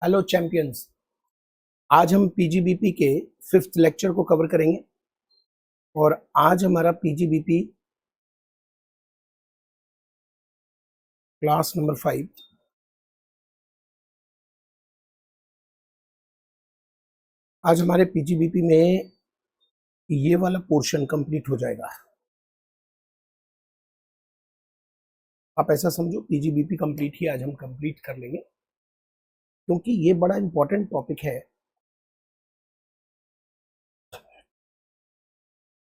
Hello champions. आज हम PGBP के 5th लेक्चर को कवर करेंगे और आज हमारा पीजीबीपी क्लास नंबर 5 आज हमारे पीजीबीपी में ये वाला पोर्शन कंप्लीट हो जाएगा। आप ऐसा समझो पीजीबीपी कंप्लीट ही आज हम कंप्लीट कर लेंगे, क्योंकि ये बड़ा इंपॉर्टेंट टॉपिक है।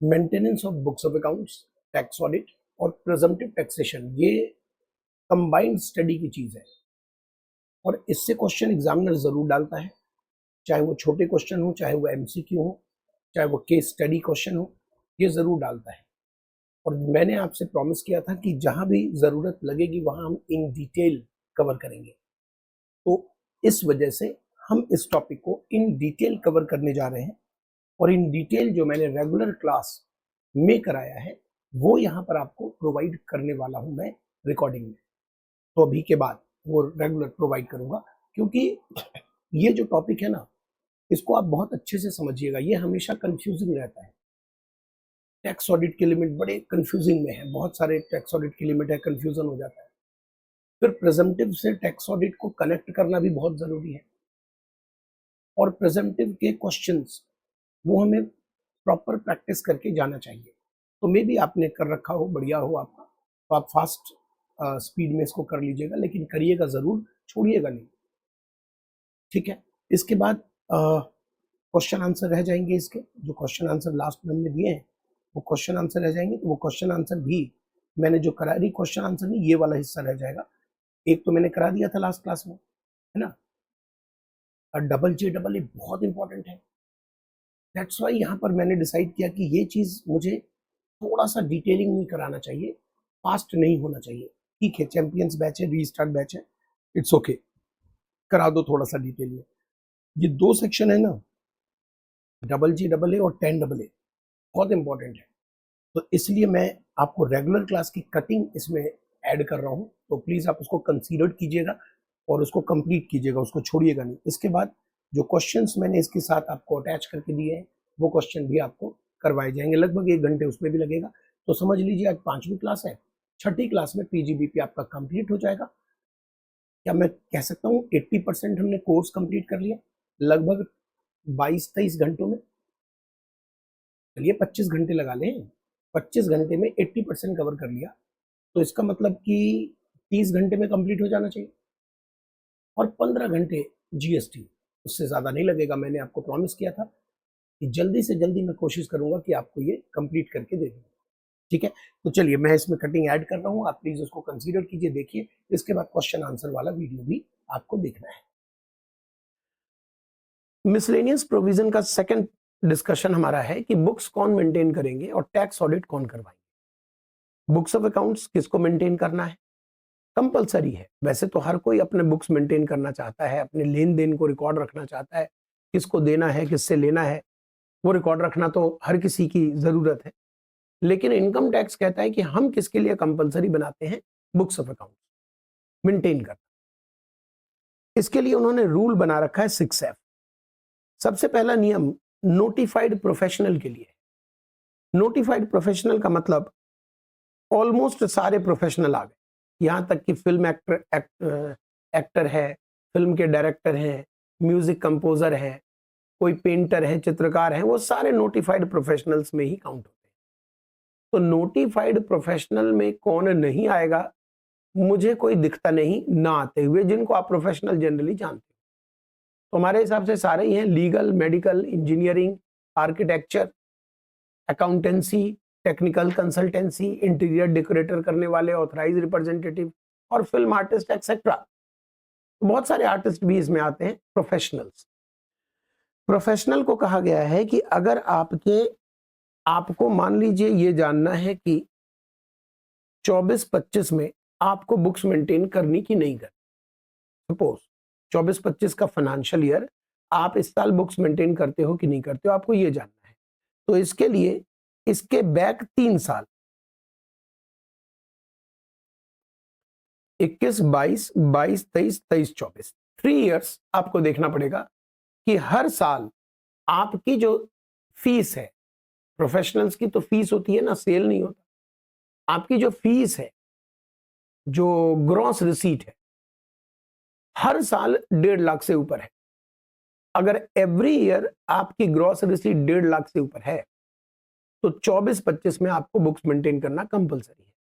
Maintenance of books of accounts, tax audit और प्रिजम्पटिव टैक्सेशन, ये कंबाइंड स्टडी की चीज है और इससे क्वेश्चन एग्जामिनर जरूर डालता है, चाहे वो छोटे क्वेश्चन हो, चाहे वो एमसीक्यू हो, चाहे वो केस स्टडी क्वेश्चन हो, ये जरूर डालता है। और मैंने आपसे प्रॉमिस किया था कि जहां भी जरूरत लगेगी वहां हम इन डिटेल कवर करेंगे, तो इस वजह से हम इस टॉपिक को इन डिटेल कवर करने जा रहे हैं। और इन डिटेल जो मैंने रेगुलर क्लास में कराया है वो यहाँ पर आपको प्रोवाइड करने वाला हूं मैं रिकॉर्डिंग में। तो अभी के बाद वो रेगुलर प्रोवाइड करूंगा, क्योंकि ये जो टॉपिक है ना, इसको आप बहुत अच्छे से समझिएगा। ये हमेशा कंफ्यूजिंग रहता है। टैक्स ऑडिट के लिमिट बड़े कंफ्यूजिंग में है, बहुत सारे टैक्स ऑडिट की लिमिट है, कंफ्यूजन हो जाता है। फिर प्रेजेंटिव से टैक्स ऑडिट को कनेक्ट करना भी बहुत जरूरी है, और प्रेजेंटिव के क्वेश्चंस वो हमें प्रॉपर प्रैक्टिस करके जाना चाहिए। तो मे भी आपने कर रखा हो, बढ़िया हो आपका, तो आप फास्ट स्पीड में इसको कर लीजिएगा, लेकिन करिएगा जरूर, छोड़िएगा नहीं। ठीक है। इसके बाद क्वेश्चन आंसर रह जाएंगे। इसके जो क्वेश्चन आंसर लास्ट में हमने दिए हैं वो क्वेश्चन आंसर रह जाएंगे। तो वो क्वेश्चन आंसर भी मैंने जो करा रही, क्वेश्चन आंसर नहीं, ये वाला हिस्सा रह जाएगा। एक तो मैंने करा दिया था लास्ट क्लास में, है ना। और डबल जे डबल ए बहुत इंपॉर्टेंट है। दैट्स वाई यहाँ पर मैंने डिसाइड किया कि ये चीज मुझे थोड़ा सा डिटेलिंग में कराना चाहिए, फास्ट नहीं होना चाहिए। ठीक है, चैंपियंस बैच है, रीस्टार्ट बैच है, इट्स ओके, करा दो थोड़ा सा डिटेल में। ये दो सेक्शन है ना, डबल जी डबल ए और 10 डबल ए, बहुत इंपॉर्टेंट है। तो इसलिए मैं आपको रेगुलर क्लास की कटिंग इसमें ऐड कर रहा हूँ, तो प्लीज आप उसको कंसीडर कीजिएगा और उसको कंप्लीट कीजिएगा, उसको छोड़िएगा नहीं। इसके बाद जो क्वेश्चंस मैंने इसके साथ आपको अटैच करके दिए हैं वो क्वेश्चन भी आपको करवाए जाएंगे। लगभग 1 घंटे उसमें भी लगेगा। तो समझ लीजिए आज 5वीं क्लास है, 6ठी क्लास में पीजीबीपी आपका कंप्लीट हो जाएगा। क्या मैं कह सकता हूँ 80% हमने कोर्स कंप्लीट कर लिया लगभग 22-23 घंटों में। चलिए 25 घंटे लगा लें, 25 घंटे में 80% कवर कर लिया, तो इसका मतलब कि 30 घंटे में कंप्लीट हो जाना चाहिए। और 15 घंटे जीएसटी, उससे ज्यादा नहीं लगेगा। मैंने आपको प्रॉमिस किया था कि जल्दी से जल्दी मैं कोशिश करूंगा कि आपको ये कंप्लीट करके दे दूँ। ठीक है, तो चलिए मैं इसमें कटिंग ऐड कर रहा हूँ, आप प्लीज उसको कंसीडर कीजिए, देखिए। इसके बाद क्वेश्चन आंसर वाला वीडियो भी आपको देखना है। मिसलेनियस प्रोविजन का सेकंड डिस्कशन हमारा है कि बुक्स कौन मेंटेन करेंगे और टैक्स ऑडिट कौन करवाएंगे। बुक्स ऑफ अकाउंट्स किसको मेंटेन करना है? कंपलसरी है। वैसे तो हर कोई अपने बुक्स मेंटेन करना चाहता है, अपने लेन देन को रिकॉर्ड रखना चाहता है, किसको देना है, किससे लेना है, वो रिकॉर्ड रखना तो हर किसी की जरूरत है। लेकिन इनकम टैक्स कहता है कि हम किसके लिए कंपलसरी बनाते हैं बुक्स ऑफ अकाउंट मेंटेन करना। इसके लिए उन्होंने रूल बना रखा है 6F। सबसे पहला नियम नोटिफाइड प्रोफेशनल के लिए। नोटिफाइड प्रोफेशनल का मतलब ऑलमोस्ट सारे प्रोफेशनल आ गए, यहां तक कि फिल्म एक्टर है, फिल्म के डायरेक्टर हैं, म्यूजिक कंपोजर है, कोई पेंटर है, चित्रकार है, वो सारे नोटिफाइड प्रोफेशनल्स में ही काउंट होते हैं। तो नोटिफाइड प्रोफेशनल में कौन नहीं आएगा, मुझे कोई दिखता नहीं ना आते हुए, जिनको आप प्रोफेशनल जनरली जानते हो। तो हमारे हिसाब से सारे ही हैं, legal, medical, engineering, architecture, accountancy, technical consultancy, interior decorator करने वाले, ऑथराइज रिप्रेजेंटेटिव और फिल्म आर्टिस्ट एक्सेट्रा। बहुत सारे आर्टिस्ट भी इसमें आते हैं, प्रोफेशनल्स। प्रोफेशनल को कहा गया है कि अगर आपको मान लीजिए ये जानना है कि 24-25 में आपको बुक्स मेंटेन करनी कि नहीं करनी। सपोज 24-25 का फाइनेंशियल ईयर, आप इस साल बुक्स मेंटेन करते हो कि नहीं करते हो, आपको ये जानना है। तो इसके लिए इसके बैक 3 साल 21, 22, 22, 23, 23, 24 3 इयर्स आपको देखना पड़ेगा कि हर साल आपकी जो फीस है, प्रोफेशनल्स की तो फीस होती है ना, सेल नहीं होता। आपकी जो फीस है, जो ग्रॉस रिसीट है, हर साल 1.5 लाख से ऊपर है। अगर एवरी ईयर आपकी ग्रॉस रिसीट 1.5 लाख से ऊपर है तो 24-25 में आपको बुक्स मेंटेन करना कंपलसरी है।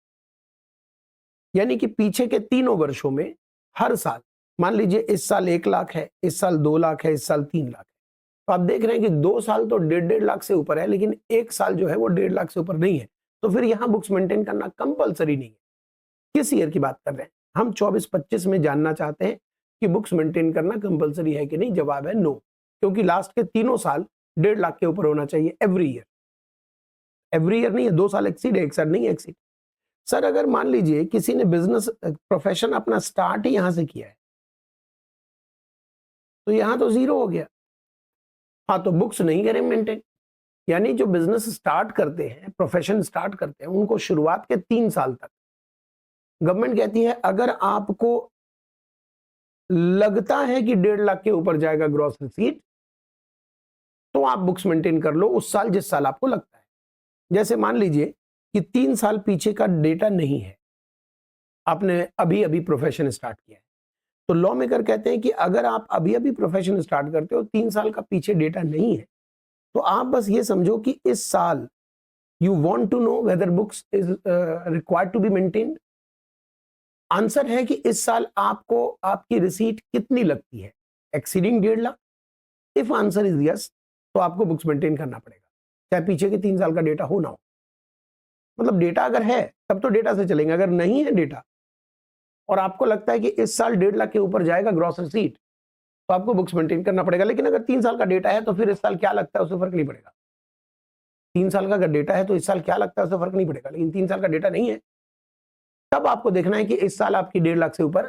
यानी कि पीछे के तीनों वर्षों में हर साल, मान लीजिए इस साल 1 लाख है, इस साल 2 लाख है, इस साल 3 लाख है, तो आप देख रहे हैं कि 2 साल तो 1.5 लाख से ऊपर है, लेकिन एक साल जो है वो 1.5 लाख से ऊपर नहीं है, तो फिर यहां बुक्स मेंटेन करना कंपलसरी नहीं है। किस ईयर की बात कर रहे हैं हम? 24-25 में जानना चाहते हैं कि बुक्स मेंटेन करना कंपलसरी है कि नहीं। जवाब है नो, क्योंकि लास्ट के तीनों साल 1.5 लाख के ऊपर होना चाहिए एवरी ईयर। एवरी ईयर नहीं है, 2 साल एक्सीड है, एक साल नहीं एक्सीड। सर अगर मान लीजिए किसी ने बिजनेस प्रोफेशन अपना स्टार्ट ही यहां से किया है, तो यहां तो 0 हो गया। हाँ, तो बुक्स नहीं करें मेंटेन। यानी जो बिजनेस स्टार्ट करते हैं, प्रोफेशन स्टार्ट करते हैं, उनको शुरुआत के 3 साल तक गवर्नमेंट कहती है अगर आपको लगता है कि 1.5 लाख के ऊपर जाएगा ग्रॉस रिसीट, तो आप बुक्स मेंटेन कर लो उस साल जिस साल आपको लगता है। जैसे मान लीजिए कि 3 साल पीछे का डेटा नहीं है, आपने अभी अभी प्रोफेशन स्टार्ट किया है, तो लॉ मेकर कहते हैं कि अगर आप अभी अभी प्रोफेशन स्टार्ट करते हो, 3 साल का पीछे डेटा नहीं है, तो आप बस ये समझो कि इस साल you want to know whether books is required to be maintained. Answer है कि इस साल आपको आपकी रिसीट कितनी लगती है, exceeding 1.5 lakh. If answer is yes, तो आपको बुक्स मेंटेन करना पड़ेगा, चाहे पीछे के 3 साल का डेटा हो ना हो। मतलब डेटा अगर है तब तो डेटा से चलेंगे, अगर नहीं है डेटा और आपको लगता है कि इस साल 1.5 लाख के ऊपर जाएगा ग्रॉस रिसीट, तो आपको बुक्स मेंटेन करना पड़ेगा। लेकिन अगर 3 साल का डेटा है तो फिर इस साल क्या लगता है उससे फर्क नहीं पड़ेगा। 3 साल का अगर डेटा है तो इस साल क्या लगता है उससे फर्क नहीं पड़ेगा, लेकिन 3 साल का डेटा नहीं है, तब आपको देखना है कि इस साल आपकी 1.5 लाख से ऊपर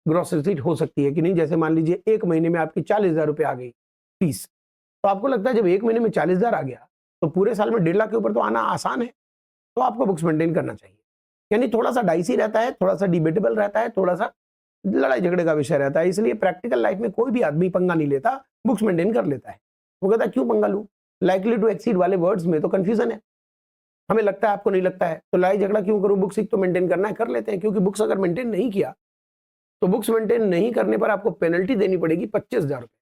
ग्रॉस रिसीट हो सकती है कि नहीं। जैसे मान लीजिए 1 महीने में आपकी 40,000 रुपये आ गई फीस, तो आपको लगता है जब 1 महीने में 40,000 आ गया तो पूरे साल में 1.5 लाख के ऊपर तो आना आसान है, तो आपको बुक्स मेंटेन करना चाहिए। यानी थोड़ा सा डाइसी रहता है, थोड़ा सा डिबेटेबल रहता है, थोड़ा सा लड़ाई झगड़े का विषय रहता है। इसलिए प्रैक्टिकल लाइफ में कोई भी आदमी पंगा नहीं लेता, बुक्स मेंटेन कर लेता है। वो कहता है क्यों पंगा लूं, लाइकली टू एक्सीड वाले वर्ड्स में तो कंफ्यूजन है। हमें लगता है, आपको नहीं लगता है, तो लड़ाई झगड़ा क्यों करूं, बुक्स तो मेंटेन करना है, कर लेते हैं। क्योंकि बुक्स अगर मेंटेन नहीं किया तो बुक्स मेंटेन नहीं करने पर आपको पेनल्टी देनी पड़ेगी 25,000 रुपए।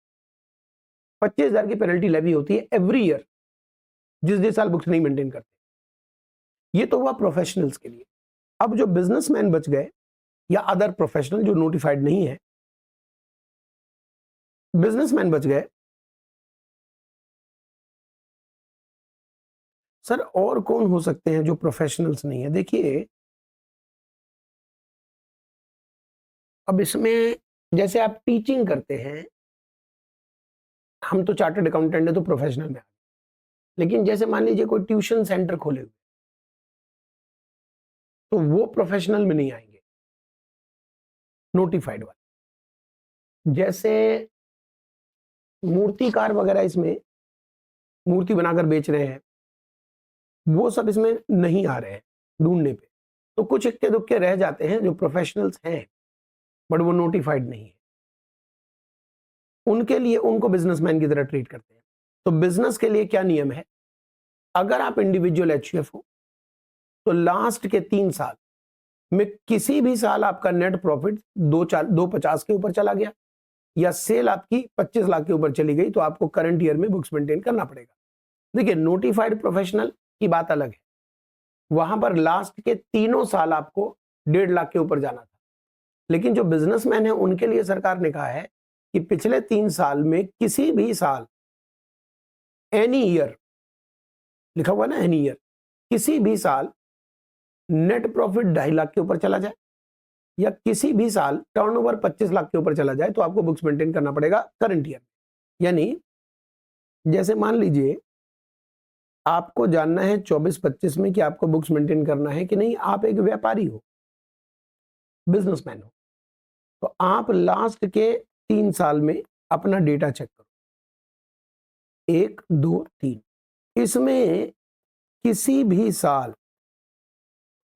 25,000 की पेनल्टी लेवी होती है एवरी ईयर, जिस साल बुक्स नहीं मेंटेन करते। ये तो हुआ प्रोफेशनल्स के लिए। अब जो बिजनेसमैन बच गए या अदर प्रोफेशनल जो नोटिफाइड नहीं है, बिजनेसमैन बच गए, सर और कौन हो सकते हैं जो प्रोफेशनल्स नहीं है? देखिए अब इसमें जैसे आप टीचिंग करते हैं, हम तो चार्टर्ड अकाउंटेंट है तो प्रोफेशनल में आ गए। लेकिन जैसे मान लीजिए कोई ट्यूशन सेंटर खोले हुए, तो वो प्रोफेशनल में नहीं आएंगे, नोटिफाइड वाले। जैसे मूर्तिकार वगैरह, इसमें मूर्ति बनाकर बेच रहे हैं, वो सब इसमें नहीं आ रहे हैं ढूंढने पे। तो कुछ इक्के दुक्के रह जाते हैं जो प्रोफेशनल्स हैं बट वो नोटिफाइड नहीं है, उनके लिए उनको बिजनेसमैन की तरह ट्रीट करते हैं। तो बिजनेस के लिए क्या नियम है, अगर आप इंडिविजुअल एचयूएफ हो तो लास्ट के 3 साल में किसी भी साल आपका नेट प्रॉफिट 250 के ऊपर चला गया या सेल आपकी 25 लाख के ऊपर चली गई, तो आपको करंट ईयर में बुक्स मेंटेन करना पड़ेगा। देखिए नोटिफाइड प्रोफेशनल की बात अलग है, वहां पर लास्ट के तीनों साल आपको 1.5 लाख के ऊपर जाना था। लेकिन जो बिजनेसमैन है उनके लिए सरकार ने कहा है कि पिछले 3 साल में किसी भी साल, एनी ईयर, लिखा हुआ ना एनी ईयर, किसी भी साल नेट प्रॉफिट 2.5 लाख के ऊपर चला जाए या किसी भी साल टर्नओवर 25 लाख के ऊपर चला जाए, तो आपको बुक्स मेंटेन करना पड़ेगा करंट ईयर। यानी जैसे मान लीजिए आपको जानना है 24-25 में कि आपको बुक्स मेंटेन करना है कि नहीं। आप एक व्यापारी हो, बिजनेसमैन हो, तो आप लास्ट के 3 साल में अपना डेटा चेक करो, 1, 2, 3, इसमें किसी भी साल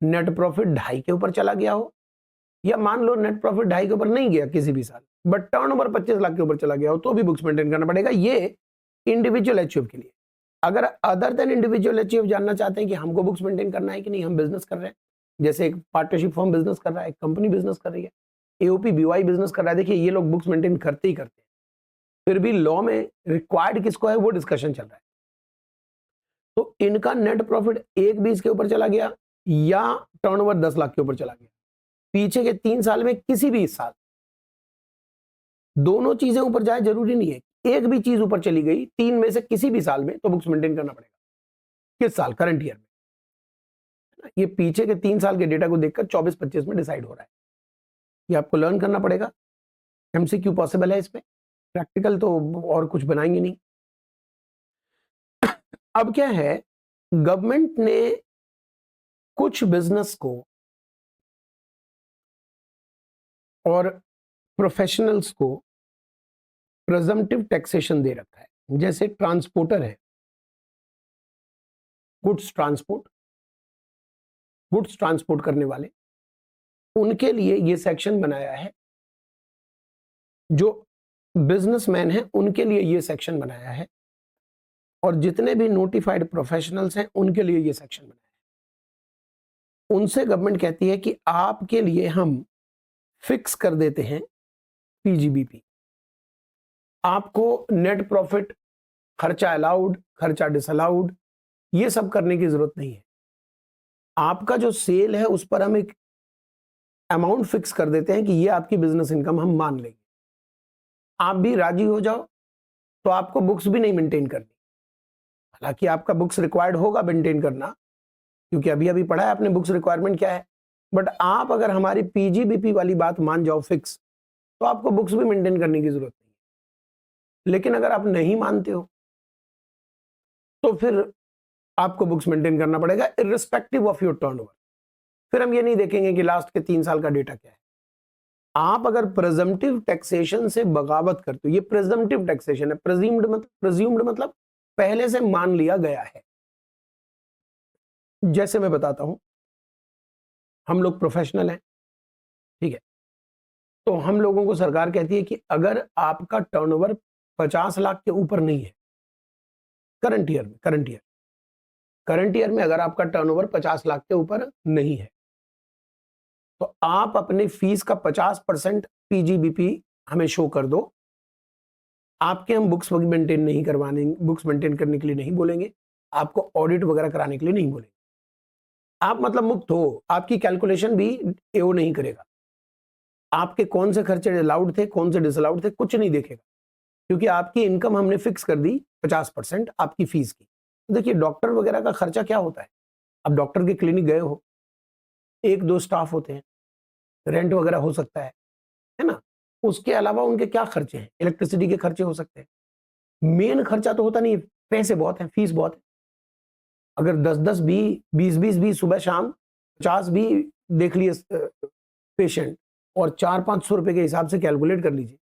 नेट प्रॉफिट 2.5 के ऊपर चला गया हो या मान लो नेट प्रॉफिट 2.5 के ऊपर नहीं गया किसी भी साल, बट टर्नओवर 25 लाख के ऊपर चला गया हो तो भी बुक्स मेंटेन करना पड़ेगा। ये इंडिविजुअल एचयूएफ के लिए। अगर अदर देन इंडिविजुअल एचयूएफ जानना चाहते हैं कि हमको बुक्स मेंटेन करना है कि नहीं, हम बिजनेस कर रहे हैं, जैसे एक पार्टनरशिप फर्म बिजनेस कर रहा है, एक कंपनी बिजनेस कर रही है, एओपी बीवाई बिजनेस कर रहा है, देखिए ये लोग बुक्स मेंटेन करते ही करते हैं, फिर भी लॉ में रिक्वायर्ड किसको है वो डिस्कशन चल रहा है। तो इनका नेट प्रॉफिट 1.20 के ऊपर चला गया या टर्नओवर 10 लाख के ऊपर चला गया, पीछे के 3 साल में किसी भी साल, दोनों चीजें ऊपर जाए जरूरी नहीं है, एक भी चीज ऊपर चली गई 3 में से किसी भी साल में तो बुक्स मेंटेन करना पड़ेगा। किस साल? करंट ईयर में। ये पीछे के 3 साल के डेटा को देखकर 24-25 में डिसाइड हो रहा है। ये आपको लर्न करना पड़ेगा। एमसीक्यू पॉसिबल है इस पे, प्रैक्टिकल तो और कुछ बनाएंगे नहीं। अब क्या है, गवर्नमेंट ने कुछ बिजनेस को और प्रोफेशनल्स को प्रेजम्पटिव टैक्सेशन दे रखा है। जैसे ट्रांसपोर्टर है, गुड्स ट्रांसपोर्ट करने वाले, उनके लिए ये सेक्शन बनाया है। जो बिजनेसमैन है उनके लिए ये सेक्शन बनाया है, और जितने भी नोटिफाइड प्रोफेशनल्स हैं उनके लिए ये सेक्शन बनाया है। उनसे गवर्नमेंट कहती है कि आपके लिए हम फिक्स कर देते हैं पीजीबीपी, आपको नेट प्रॉफिट, खर्चा अलाउड, खर्चा डिसअलाउड, ये सब करने की जरूरत नहीं है। आपका जो सेल है उस पर हम एक अमाउंट फिक्स कर देते हैं कि ये आपकी बिजनेस इनकम हम मान लेंगे। आप भी राजी हो जाओ तो आपको बुक्स भी नहीं मेंटेन करनी। हालांकि आपका बुक्स रिक्वायर्ड होगा मेंटेन करना, क्योंकि अभी अभी पढ़ा है आपने बुक्स रिक्वायरमेंट क्या है, बट आप अगर हमारी पीजीबीपी वाली बात मान जाओ फिक्स, तो आपको बुक्स भी मेंटेन करने की जरूरत नहीं है। लेकिन अगर आप नहीं मानते हो तो फिर आपको बुक्स मेंटेन करना पड़ेगा इररिस्पेक्टिव ऑफ योर टर्नओवर। फिर हम ये नहीं देखेंगे कि लास्ट के 3 साल का डेटा क्या है। आप अगर प्रेजम्पटिव टैक्सेशन से बगावत करते हो, ये प्रेजम्पटिव टैक्सेशन है, प्रेज्यूम्ड मतलब पहले से मान लिया गया है। जैसे मैं बताता हूं, हम लोग प्रोफेशनल हैं, ठीक है, तो हम लोगों को सरकार कहती है कि अगर आपका टर्नओवर 50 लाख के ऊपर नहीं है, करंट ईयर में अगर आपका टर्नओवर 50 लाख के ऊपर नहीं है, तो आप अपने फीस का 50% पीजीबीपी हमें शो कर दो। आपके हम बुक्स मेंटेन नहीं करवाने, बुक्स मेंटेन करने के लिए नहीं बोलेंगे, आपको ऑडिट वगैरह कराने के लिए नहीं बोलेंगे। आप मतलब मुक्त हो, आपकी कैलकुलेशन भी एओ नहीं करेगा, आपके कौन से खर्चे अलाउड थे, कौन से डिसअलाउड थे, कुछ नहीं देखेगा, क्योंकि आपकी इनकम हमने फिक्स कर दी 50% आपकी फीस की। देखिए डॉक्टर वगैरह का खर्चा क्या होता है, अब डॉक्टर के क्लिनिक गए हो, 1-2 स्टाफ होते हैं, रेंट वगैरह हो सकता है ना, उसके अलावा उनके क्या खर्चे हैं, इलेक्ट्रिसिटी के खर्चे हो सकते हैं, मेन खर्चा तो होता नहीं, पैसे बहुत हैं, फीस बहुत है। अगर 10-10, 20-20 सुबह शाम 50 भी देख लिए पेशेंट और 400-500 रुपए के हिसाब से कैलकुलेट कर लीजिए,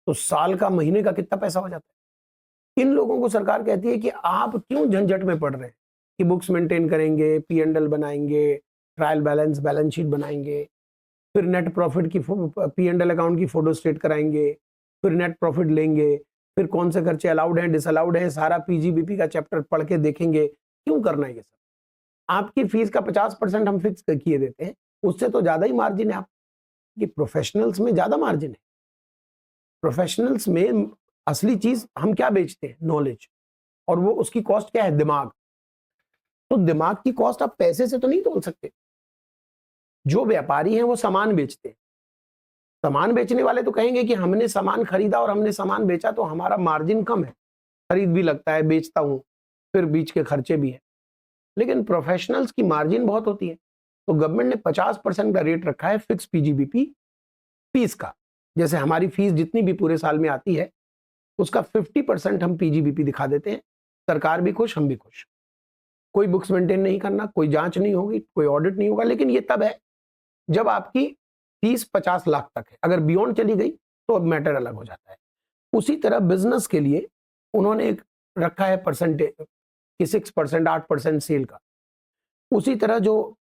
तो साल का, महीने का कितना पैसा हो जाता है। इन लोगों को सरकार कहती है कि आप क्यों झंझट में पड़ रहे हैं कि बुक्स मेंटेन करेंगे, P&L बनाएंगे, ट्रायल बैलेंस शीट बनाएंगे, फिर नेट प्रॉफिट की P&L अकाउंट की फोटो स्टेट कराएंगे, फिर नेट प्रॉफिट लेंगे, फिर कौन से खर्चे अलाउड हैं, डिसअलाउड हैं, सारा पीजीबीपी का चैप्टर पढ़ के देखेंगे। क्यों करना है ये सब? आपकी फीस का 50% हम फिक्स किए देते हैं, उससे तो ज्यादा ही मार्जिन है। आपकी प्रोफेशनल्स में ज्यादा मार्जिन है। प्रोफेशनल्स में असली चीज हम क्या बेचते हैं? नॉलेज, और वो उसकी कॉस्ट क्या है? दिमाग। तो दिमाग की कॉस्ट आप पैसे से तो नहीं तोल सकते। जो व्यापारी हैं वो सामान बेचते हैं, सामान बेचने वाले तो कहेंगे कि हमने सामान खरीदा और हमने सामान बेचा तो हमारा मार्जिन कम है, खरीद भी लगता है, बेचता हूं, फिर बीच के खर्चे भी है। लेकिन प्रोफेशनल्स की मार्जिन बहुत होती है, तो गवर्नमेंट ने 50% का रेट रखा है फिक्स पीजीबीपी फीस का। जैसे हमारी फीस जितनी भी पूरे साल में आती है उसका 50% हम पीजीबीपी दिखा देते हैं, सरकार भी खुश, हम भी खुश। कोई बुक्स मेंटेन नहीं करना, कोई जांच नहीं होगी, कोई ऑडिट नहीं होगा। लेकिन ये तब है जब आपकी फीस 50 लाख तक है, अगर बियॉन्ड चली गई तो अब मैटर अलग हो जाता है। उसी तरह बिजनेस के लिए उन्होंने एक रखा है परसेंटेज कि 6%, 8% सेल का। उसी तरह जो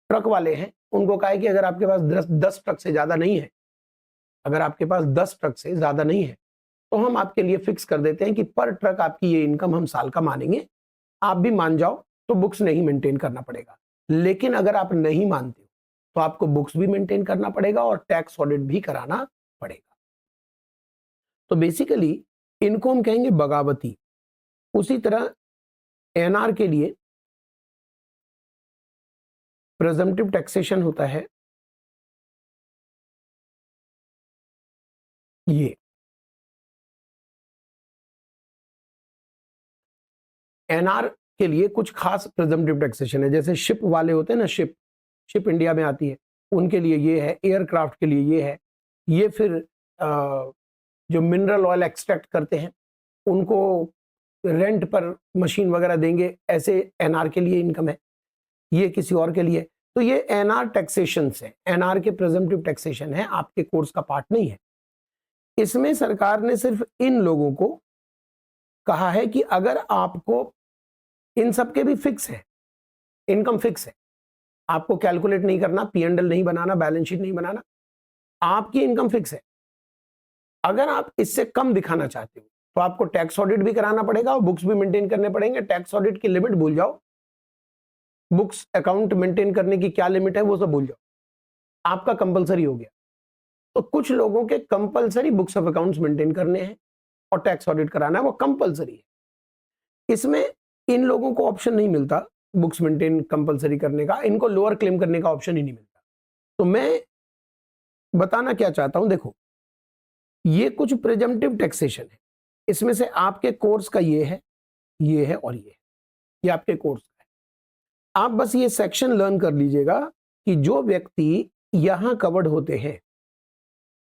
ट्रक वाले हैं उनको कहा है कि अगर आपके पास 10 ट्रक से ज्यादा नहीं है, अगर आपके पास 10 ट्रक से ज्यादा नहीं है तो हम आपके लिए फिक्स कर देते हैं कि पर ट्रक आपकी ये इनकम हम साल का मानेंगे, आप भी मान जाओ तो बुक्स नहीं मेंटेन करना पड़ेगा। लेकिन अगर आप नहीं मानते हो तो आपको बुक्स भी मेंटेन करना पड़ेगा और टैक्स ऑडिट भी कराना पड़ेगा। तो बेसिकली इनको हम कहेंगे बगावती। उसी तरह एनआर के लिए प्रेजम्पटिव टैक्सेशन होता है ये। एनआर के लिए कुछ खास प्रेजम्पटिव टैक्सेशन है, जैसे शिप वाले होते हैं ना, शिप इंडिया में आती है, उनके लिए ये है, एयरक्राफ्ट के लिए ये है, ये फिर जो मिनरल ऑयल एक्सट्रैक्ट करते हैं उनको रेंट पर मशीन वगैरह देंगे, ऐसे एनआर के लिए इनकम है, ये किसी और के लिए। तो ये एनआर टैक्सेशन है, एनआर के प्रेजम्पटिव टैक्सेशन है, आपके कोर्स का पार्ट नहीं है। इसमें सरकार ने सिर्फ इन लोगों को कहा है कि अगर आपको इन सबके भी फिक्स है, इनकम फिक्स है, आपको कैलकुलेट नहीं करना, P&L नहीं बनाना, बैलेंस शीट नहीं बनाना, आपकी इनकम फिक्स है। अगर आप इससे कम दिखाना चाहते हो तो आपको टैक्स ऑडिट भी कराना पड़ेगा और बुक्स भी मेंटेन करने पड़ेंगे। टैक्स ऑडिट की लिमिट भूल जाओ, बुक्स अकाउंट मेंटेन करने की क्या लिमिट है वो सब भूल जाओ, आपका कंपलसरी हो गया। तो कुछ लोगों के compulsory books of accounts maintain करने हैं और टैक्स ऑडिट कराना है, वो कंपलसरी है। इसमें इन लोगों को ऑप्शन नहीं मिलता बुक्स मेंटेन कंपलसरी करने का, इनको लोअर क्लेम करने का ऑप्शन ही नहीं मिलता। तो मैं बताना क्या चाहता हूं, देखो ये कुछ प्रेजम्पटिव टैक्सेशन है, इसमें से आपके कोर्स का ये है, ये है और ये है, ये आपके कोर्स का है। आप बस ये सेक्शन लर्न कर लीजिएगा कि जो व्यक्ति यहां कवर्ड होते हैं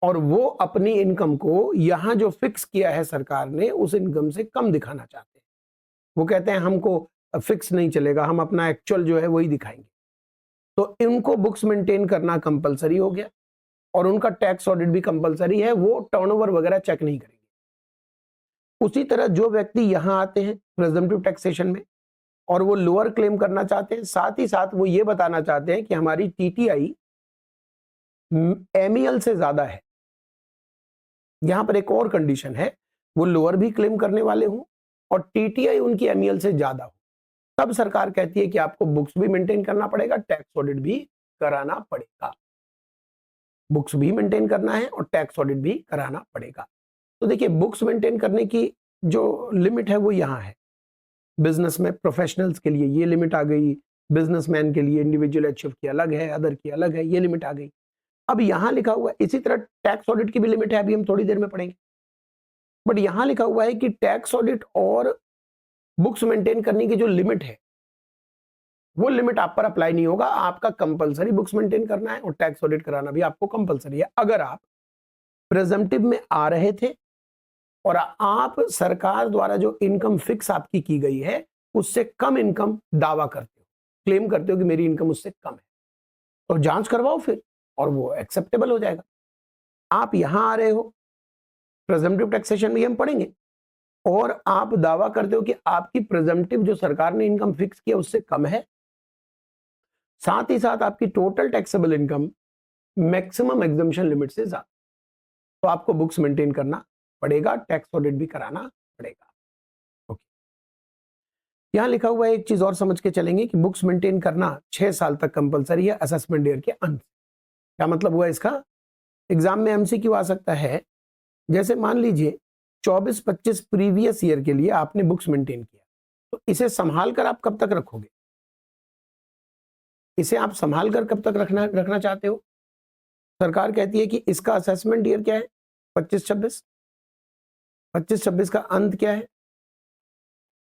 और वो अपनी इनकम को यहां जो फिक्स किया है सरकार ने उस इनकम से कम दिखाना चाहते हैं, वो कहते हैं हमको फिक्स नहीं चलेगा, हम अपना एक्चुअल जो है वही दिखाएंगे, तो इनको बुक्स मेंटेन करना कंपलसरी हो गया और उनका टैक्स ऑडिट भी कंपलसरी है, वो टर्नओवर वगैरह चेक नहीं करेंगे। उसी तरह जो व्यक्ति यहां आते हैं प्रेजम्पटिव टैक्सेशन में और वो लोअर क्लेम करना चाहते हैं, साथ ही साथ वो ये बताना चाहते हैं कि हमारी टीटीआई एमईएल से ज्यादा है, यहां पर एक और कंडीशन है, वो लोअर भी क्लेम करने वाले हों और टीटीआई उनकी एमईएल से ज्यादा हो, तब सरकार कहती है कि आपको बुक्स भी मेंटेन करना पड़ेगा, टैक्स ऑडिट भी कराना पड़ेगा। बुक्स भी मेंटेन करना है और टैक्स ऑडिट भी कराना पड़ेगा। तो देखिए बुक्स मेंटेन करने की जो लिमिट है वो यहाँ है। बिजनेस में प्रोफेशनल्स के लिए ये लिमिट आ गई, बिजनेसमैन के लिए इंडिविजुअल एचएफ की अलग है, अदर की अलग है, ये लिमिट आ गई। अब यहाँ लिखा हुआ है, इसी तरह टैक्स ऑडिट की भी लिमिट है, अभी हम थोड़ी देर में पढ़ेंगे। बट यहाँ लिखा हुआ है कि टैक्स ऑडिट और बुक्स मेंटेन करने की जो लिमिट है वो लिमिट आप पर अप्लाई नहीं होगा, आपका कंपलसरी बुक्स मेंटेन करना है और टैक्स ऑडिट कराना भी आपको कंपलसरी है। अगर आप प्रेजम्पटिव में आ रहे थे और आप सरकार द्वारा जो इनकम फिक्स आपकी की गई है उससे कम इनकम दावा करते हो, क्लेम करते हो कि मेरी इनकम उससे कम है, तो जांच करवाओ फिर और वो एक्सेप्टेबल हो जाएगा। आप यहां आ रहे हो, प्रेजम्पटिव टैक्सेशन में हम पढ़ेंगे, और आप दावा करते हो कि आपकी प्रेजम्पटिव जो सरकार ने इनकम फिक्स किया उससे कम है, साथ ही साथ आपकी total taxable income maximum exemption limit से ज्यादा, तो आपको बुक्स मेंटेन करना पड़ेगा, टैक्स ऑडिट भी कराना पड़ेगा। ओके, यहां लिखा हुआ है, एक चीज और समझ के चलेंगे कि बुक्स मेंटेन करना 6 साल तक कंपलसरी है असेसमेंट ईयर के अंत। क्या मतलब हुआ इसका? एग्जाम में एमसीक्यू आ सकता है, जैसे मान लीजिए 24-25 प्रीवियस ईयर के लिए आपने बुक्स मेंटेन किया, तो इसे संभाल कर आप कब तक रखोगे? इसे आप संभाल कर कब तक रखना चाहते हो? सरकार कहती है कि इसका असेसमेंट ईयर क्या है? 25-26। 25-26 का अंत क्या है?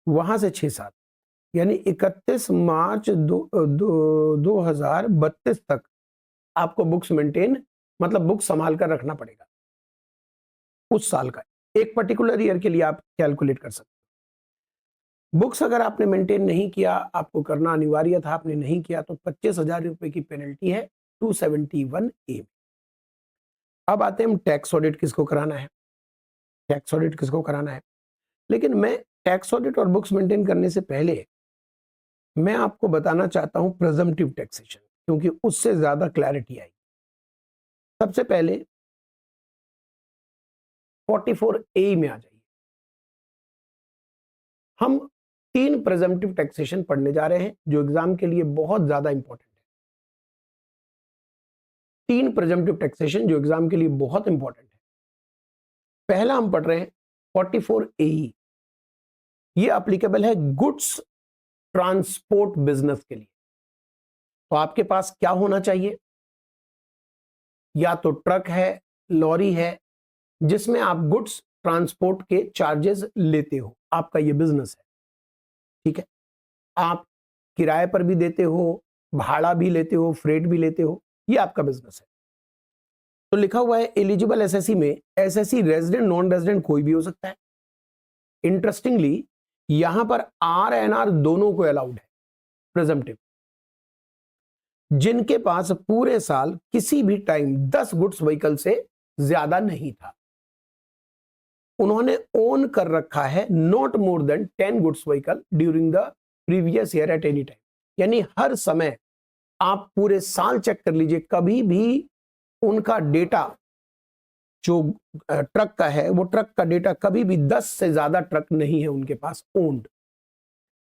वहां से 6 साल, यानी 31 मार्च 2032 तक आपको बुक्स मेंटेन, मतलब बुक्स संभाल कर रखना पड़ेगा उस साल का, एक पर्टिकुलर ईयर के लिए आप कैलकुलेट कर सकते हो। बुक्स अगर आपने मेंटेन नहीं किया, आपको करना अनिवार्य था, आपने नहीं किया, तो 25,000 रुपए की पेनल्टी है 271A। अब आते हैं हम टैक्स ऑडिट किसको कराना है, टैक्स ऑडिट किसको कराना है। लेकिन मैं टैक्स ऑडिट और बुक्स मेंटेन करने से पहले मैं आपको बताना चाहता हूं प्रेजम्पटिव टैक्सेशन। क्योंकि उससे ज्यादा क्लैरिटी आएगी। सबसे पहले 44A में आ जाइए। हम 3 प्रेजम्पटिव टैक्सेशन पढ़ने जा रहे हैं जो एग्जाम के लिए बहुत ज्यादा इंपॉर्टेंट है। 3 प्रेजम्पटिव टैक्सेशन जो एग्जाम के लिए बहुत इंपॉर्टेंट है। पहला हम पढ़ रहे हैं 44AE। ये एप्लीकेबल है गुड्स ट्रांसपोर्ट बिजनेस के लिए। तो आपके पास क्या होना चाहिए? या तो ट्रक है, लॉरी है, जिसमें आप गुड्स ट्रांसपोर्ट के चार्जेस लेते हो, आपका ये बिजनेस है, ठीक है। आप किराए पर भी देते हो, भाड़ा भी लेते हो, फ्रेट भी लेते हो, ये आपका बिजनेस है। तो लिखा हुआ है एलिजिबल एसएससी में एसएससी रेजिडेंट नॉन रेजिडेंट कोई भी हो सकता है। इंटरेस्टिंगली यहां पर आर एंड आर दोनों को अलाउड है प्रेजम्पटिव। जिनके पास पूरे साल किसी भी टाइम 10 गुड्स व्हीकल से ज्यादा नहीं था, उन्होंने ओन कर रखा है not more than 10 goods vehicle during the previous year at any time. यानी हर समय आप पूरे साल चेक कर लीजिए, कभी भी उनका डेटा जो ट्रक का है, वो ट्रक का डेटा कभी भी 10 से ज्यादा ट्रक नहीं है उनके पास ओन्ड।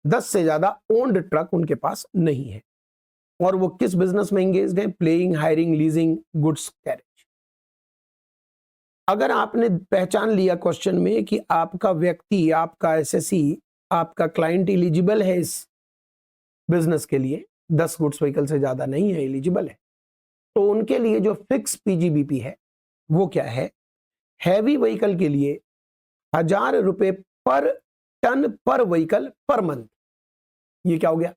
10 से ज्यादा ओन्ड ट्रक उनके पास नहीं है। और वो किस बिजनेस में एंगेज्ड है? Playing, hiring, leasing, goods carriage. अगर आपने पहचान लिया क्वेश्चन में कि आपका व्यक्ति, आपका एसएससी, आपका क्लाइंट एलिजिबल है इस बिजनेस के लिए, 10 गुड्स व्हीकल से ज्यादा नहीं है, एलिजिबल है, तो उनके लिए जो फिक्स पीजीबीपी है वो क्या है? हैवी व्हीकल के लिए 1000 रुपए पर टन पर व्हीकल पर मंथ। ये क्या हो गया?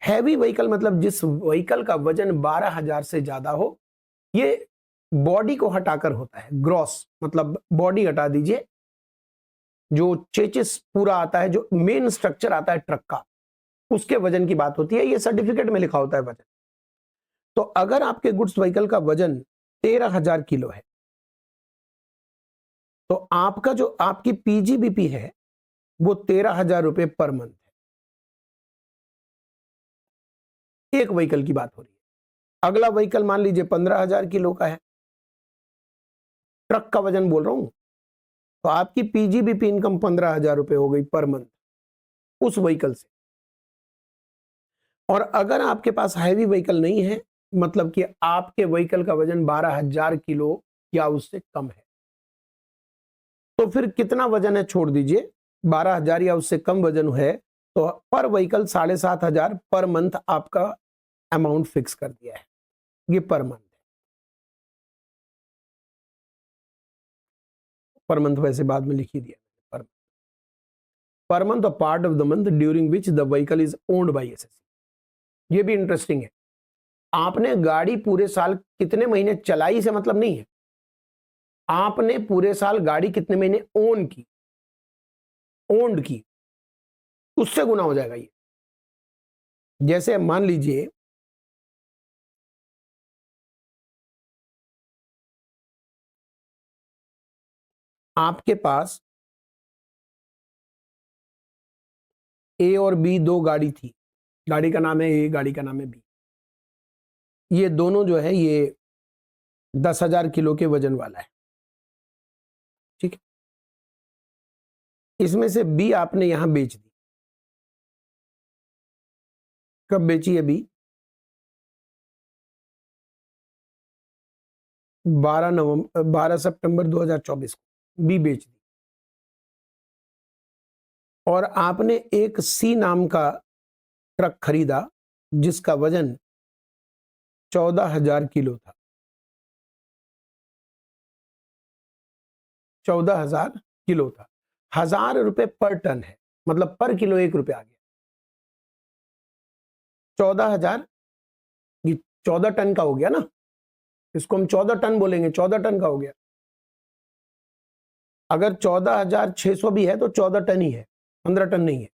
हैवी व्हीकल मतलब जिस व्हीकल का वजन 12,000 से ज्यादा हो। ये बॉडी को हटाकर होता है, ग्रॉस मतलब बॉडी हटा दीजिए, जो चेचिस पूरा आता है, जो मेन स्ट्रक्चर आता है ट्रक का, उसके वजन की बात होती है। ये सर्टिफिकेट में लिखा होता है वजन। तो अगर आपके गुड्स व्हीकल का वजन 13,000 किलो है, तो आपका जो आपकी पीजीबीपी है वो 13,000 रुपए पर मंथ है। एक व्हीकल की बात हो रही है। अगला व्हीकल मान लीजिए 15,000 किलो का है, ट्रक का वजन बोल रहा हूं, तो आपकी पीजीबीपी इनकम 15,000 रुपए हो गई पर मंथ उस व्हीकल से। और अगर आपके पास हैवी व्हीकल नहीं है, मतलब कि आपके व्हीकल का वजन 12,000 किलो या उससे कम है, तो फिर कितना वजन है छोड़ दीजिए, 12,000 या उससे कम वजन है, तो पर व्हीकल 7,500 पर मंथ आपका अमाउंट फिक्स कर दिया है। ये पर मंथ है। पर मंथ वैसे बाद में लिख ही दिया। पर मंथ और part of the month during which the vehicle is owned by SSC. ये भी इंटरेस्टिंग है। आपने गाड़ी पूरे साल कितने महीने चलाई से मतलब नहीं है, आपने पूरे साल गाड़ी कितने महीने ओन की, ओन्ड की, उससे गुना हो जाएगा ये। जैसे मान लीजिए आपके पास ए और बी दो गाड़ी थी, गाड़ी का नाम है ए, गाड़ी का नाम है बी। ये दोनों जो है ये 10,000 किलो के वजन वाला है, ठीक है। इसमें से बी आपने यहां बेच दी। कब बेची है बी? 12 सितंबर 2024 को बी बेच दी। और आपने एक सी नाम का ट्रक खरीदा जिसका वजन 14,000 किलो था। 14,000 किलो था। 1,000 रुपए पर टन है, मतलब पर किलो 1 रुपया आ गया। 14,000 ये 14 टन का हो गया ना, इसको हम 14 टन बोलेंगे, 14 टन का हो गया। अगर 14,600 भी है तो 14 टन ही है, 15 टन नहीं है।